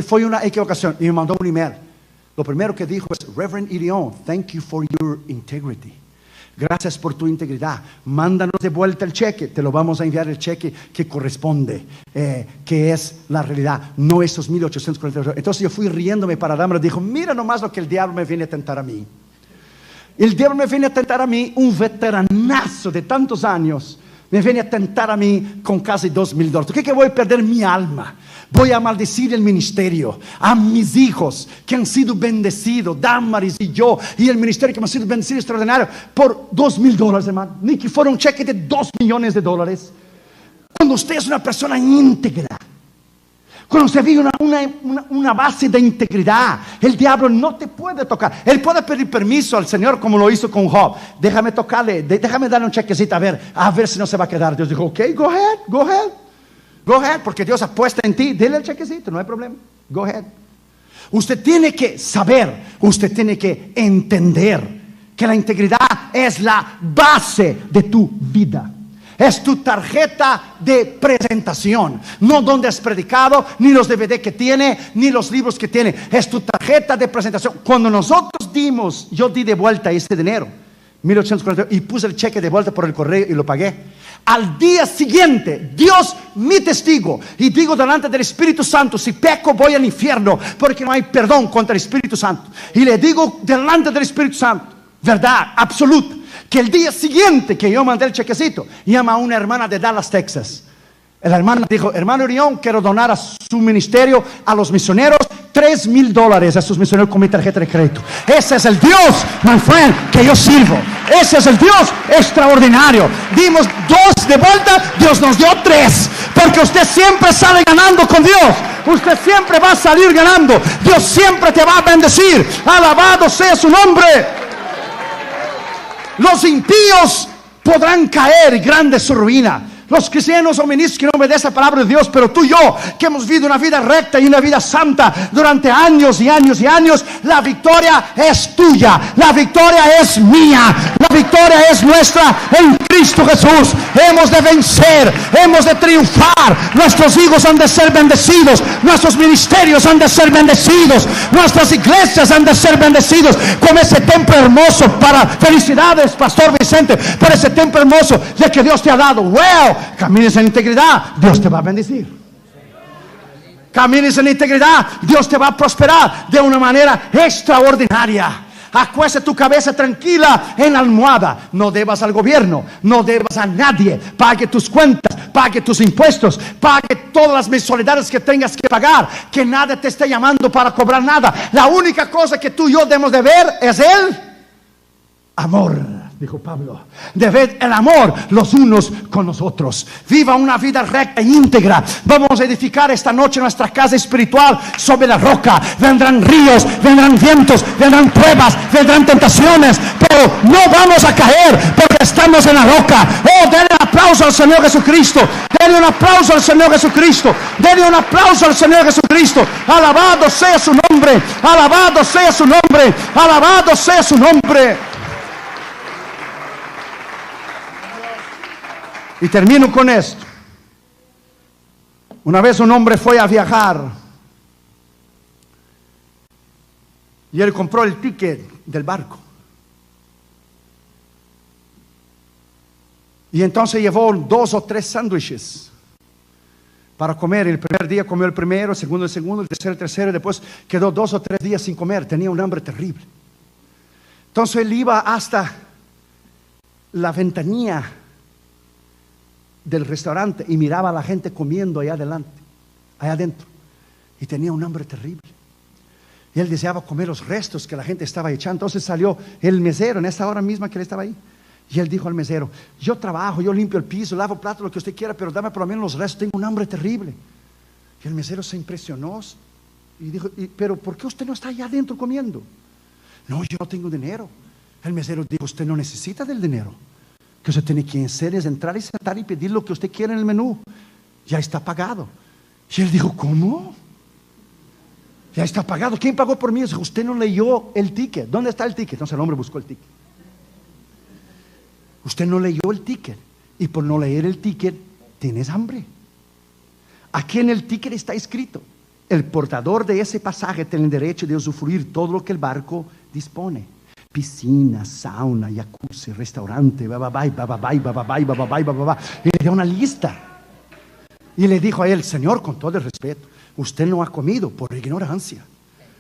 fue una equivocación. Y me mandó un email. Lo primero que dijo es, Reverend Irion, thank you for your integrity. Gracias por tu integridad. Mándanos de vuelta el cheque. Te lo vamos a enviar el cheque que corresponde, que es la realidad, no esos 1,848. Entonces yo fui riéndome para darme. Dijo, mira nomás lo que el diablo me viene a tentar a mí. El diablo me viene a tentar a mí, un veteranazo de tantos años. Me viene a tentar a mí con casi $2,000. ¿Qué que voy a perder mi alma? Voy a maldecir el ministerio, a mis hijos que han sido bendecidos, Damaris y yo, y el ministerio que me ha sido bendecido extraordinario por $2,000, hermano. Ni que fuera un cheque de $2 millones. Cuando usted es una persona íntegra, Cuando usted vive una base de integridad, el diablo no te puede tocar. Él puede pedir permiso al Señor como lo hizo con Job. Déjame tocarle, déjame darle un chequecito a ver si no se va a quedar. Dios dijo, ok, go ahead, porque Dios apuesta en ti. Dile el chequecito, no hay problema. Go ahead. Usted tiene que saber, usted tiene que entender que la integridad es la base de tu vida. Es tu tarjeta de presentación. No donde has predicado, ni los DVD que tiene, ni los libros que tiene. Es tu tarjeta de presentación. Cuando nosotros yo di de vuelta ese dinero, 1840, y puse el cheque de vuelta por el correo y lo pagué. Al día siguiente, Dios, mi testigo, y digo delante del Espíritu Santo, si peco voy al infierno, porque no hay perdón contra el Espíritu Santo. Y le digo delante del Espíritu Santo, verdad absoluta, que el día siguiente que yo mandé el chequecito, llama a una hermana de Dallas, Texas. La hermana dijo, hermano Orión, quiero donar a su ministerio, a los misioneros, $3,000 a sus misioneros con mi tarjeta de crédito. Ese es el Dios, my friend, que yo sirvo. Ese es el Dios extraordinario. Dimos 2 de vuelta, Dios nos dio 3. Porque usted siempre sale ganando con Dios. Usted siempre va a salir ganando. Dios siempre te va a bendecir. Alabado sea su nombre. Los impíos podrán caer y grande es su ruina. Los cristianos o ministros que no obedecen la palabra de Dios, pero tú y yo, que hemos vivido una vida recta y una vida santa durante años y años y años, la victoria es tuya, la victoria es mía, la victoria es nuestra en Cristo Jesús. Hemos de vencer, hemos de triunfar. Nuestros hijos han de ser bendecidos, nuestros ministerios han de ser bendecidos, nuestras iglesias han de ser bendecidos con ese templo hermoso. Felicidades, Pastor Vicente, por ese templo hermoso de que Dios te ha dado. Wow. Camines en integridad, Dios te va a bendecir. Camines en integridad, Dios te va a prosperar de una manera extraordinaria. Acueste tu cabeza tranquila en la almohada. No debas al gobierno, no debas a nadie. Pague tus cuentas, pague tus impuestos, pague todas las mensualidades que tengas que pagar. Que nadie te esté llamando para cobrar nada. La única cosa que tú y yo debemos de ver es el amor. Dijo Pablo, debed el amor los unos con los otros. Viva una vida recta e íntegra. Vamos a edificar esta noche nuestra casa espiritual sobre la roca. Vendrán ríos, vendrán vientos, vendrán pruebas, vendrán tentaciones, pero no vamos a caer porque estamos en la roca. Oh, denle un aplauso al Señor Jesucristo. Denle un aplauso al Señor Jesucristo. Denle un aplauso al Señor Jesucristo. Alabado sea su nombre. Alabado sea su nombre. Alabado sea su nombre. Y termino con esto. Una vez un hombre fue a viajar y él compró el ticket del barco. Y entonces llevó 2 o 3 sándwiches para comer. El primer día comió el primero, el segundo, el tercero, y después quedó 2 o 3 días sin comer. Tenía un hambre terrible. Entonces él iba hasta la ventanilla del restaurante y miraba a la gente comiendo allá adentro, y tenía un hambre terrible. Y él deseaba comer los restos que la gente estaba echando. Entonces salió el mesero en esa hora misma que él estaba ahí, y él dijo al mesero: yo trabajo, yo limpio el piso, lavo platos, lo que usted quiera, pero dame por lo menos los restos, tengo un hambre terrible. Y el mesero se impresionó y dijo: pero ¿por qué usted no está allá adentro comiendo? No, yo no tengo dinero. El mesero dijo: usted no necesita del dinero. Que usted tiene que hacer es entrar y sentar y pedir lo que usted quiera en el menú. Ya está pagado. Y él dijo: ¿cómo? Ya está pagado. ¿Quién pagó por mí? Dijo: usted no leyó el ticket. ¿Dónde está el ticket? Entonces el hombre buscó el ticket. Usted no leyó el ticket, y por no leer el ticket tienes hambre. Aquí en el ticket está escrito: el portador de ese pasaje tiene el derecho de usufruir todo lo que el barco dispone. Piscina, sauna, jacuzzi, restaurante, y le dio una lista. Y le dijo a él: Señor, con todo el respeto, usted no ha comido por ignorancia,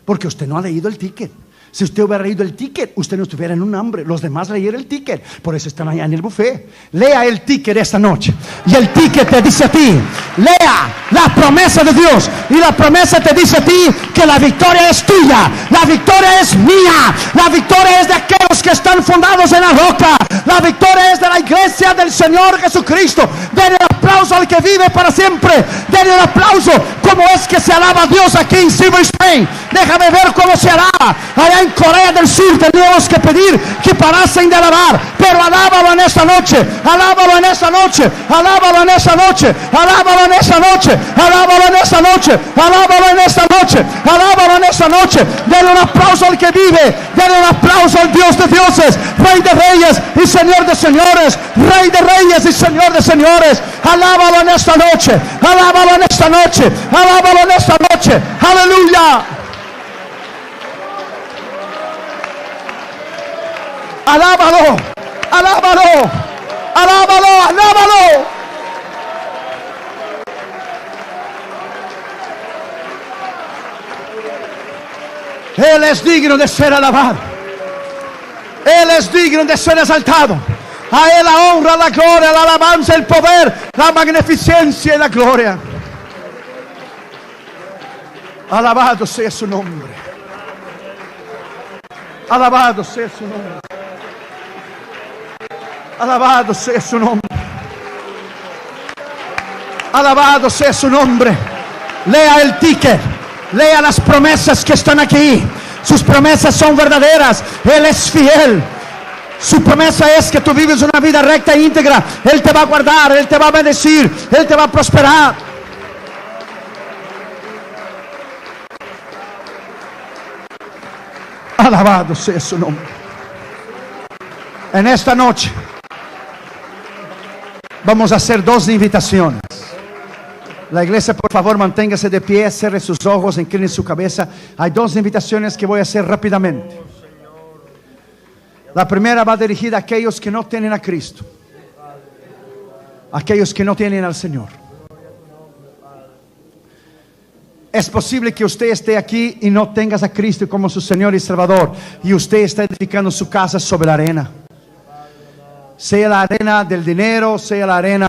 porque usted no ha leído el ticket. Si usted hubiera leído el ticket, usted no estuviera en un hambre. Los demás leyeron el ticket, por eso están allá en el buffet. Lea el ticket esta noche, y el ticket te dice a ti: lea la promesa de Dios, y la promesa te dice a ti que la victoria es tuya, la victoria es mía, la victoria es de aquellos que están fundados en la roca, la victoria es de la iglesia del Señor Jesucristo. Denle aplauso al que vive para siempre. Denle un aplauso. ¿Cómo es que se alaba a Dios aquí en Silver Spring? Déjame ver cómo se alaba. Allá en Corea del Sur teníamos que pedir que parasen de alabar, pero alábalo en esta noche, alábalo en esta noche, alábalo en esta noche, alábalo en esta noche, alábalo en esta noche, alábalo en esta noche, alábalo en esta noche. Denle un aplauso al que vive, denle un aplauso al Dios de dioses, Rey de reyes y Señor de señores, Rey de reyes y Señor de señores. Alábalo en esta noche, alábalo en esta noche, alábalo en esta noche. Aleluya. Alábalo, alábalo, alábalo, alábalo. Él es digno de ser alabado. Él es digno de ser exaltado. A Él la honra, la gloria, la alabanza, el poder, la magnificencia y la gloria. Alabado sea su nombre. Alabado sea su nombre. Alabado sea su nombre. Alabado sea su nombre. Lea el ticket. Lea las promesas que están aquí. Sus promesas son verdaderas. Él es fiel. Su promesa es que tú vives una vida recta e íntegra. Él te va a guardar, Él te va a bendecir, Él te va a prosperar. Alabado sea su nombre. En esta noche vamos a hacer 2 invitaciones. La iglesia, por favor, manténgase de pie, cierre sus ojos, incline su cabeza. Hay 2 invitaciones que voy a hacer rápidamente. La primera va dirigida a aquellos que no tienen a Cristo, aquellos que no tienen al Señor. Es posible que usted esté aquí y no tengas a Cristo como su Señor y Salvador, y usted está edificando su casa sobre la arena, sea la arena del dinero, sea la arena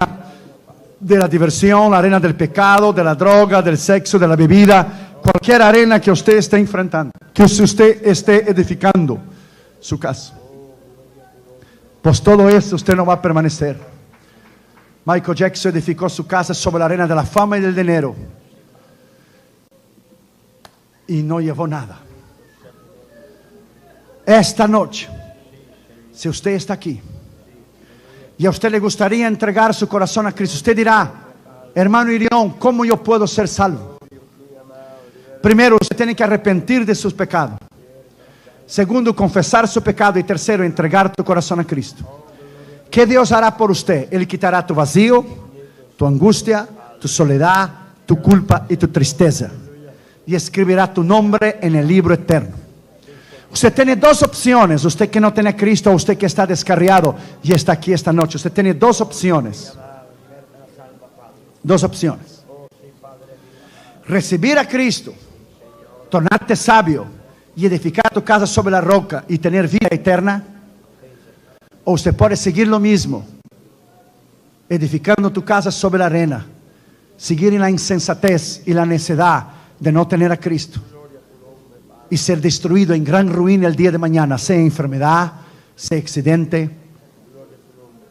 de la diversión, la arena del pecado, de la droga, del sexo, de la bebida, cualquier arena que usted esté enfrentando, que usted esté edificando su casa. Pues todo eso usted no va a permanecer. Michael Jackson edificó su casa sobre la arena de la fama y del dinero y no llevó nada. Esta noche, si usted está aquí y a usted le gustaría entregar su corazón a Cristo, usted dirá: hermano Irión, ¿cómo yo puedo ser salvo? Primero, usted tiene que arrepentir de sus pecados. Segundo, confesar su pecado. Y tercero, entregar tu corazón a Cristo. ¿Qué Dios hará por usted? Él quitará tu vacío, tu angustia, tu soledad, tu culpa y tu tristeza, y escribirá tu nombre en el libro eterno. Usted tiene 2 opciones. Usted que no tiene a Cristo, o usted que está descarriado y está aquí esta noche, usted tiene 2 opciones. 2 opciones: recibir a Cristo, tornarte sabio y edificar tu casa sobre la roca y tener vida eterna. O usted puede seguir lo mismo, edificando tu casa sobre la arena, seguir en la insensatez y la necedad de no tener a Cristo y ser destruido en gran ruina el día de mañana, sea enfermedad, sea accidente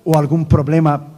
o algún problema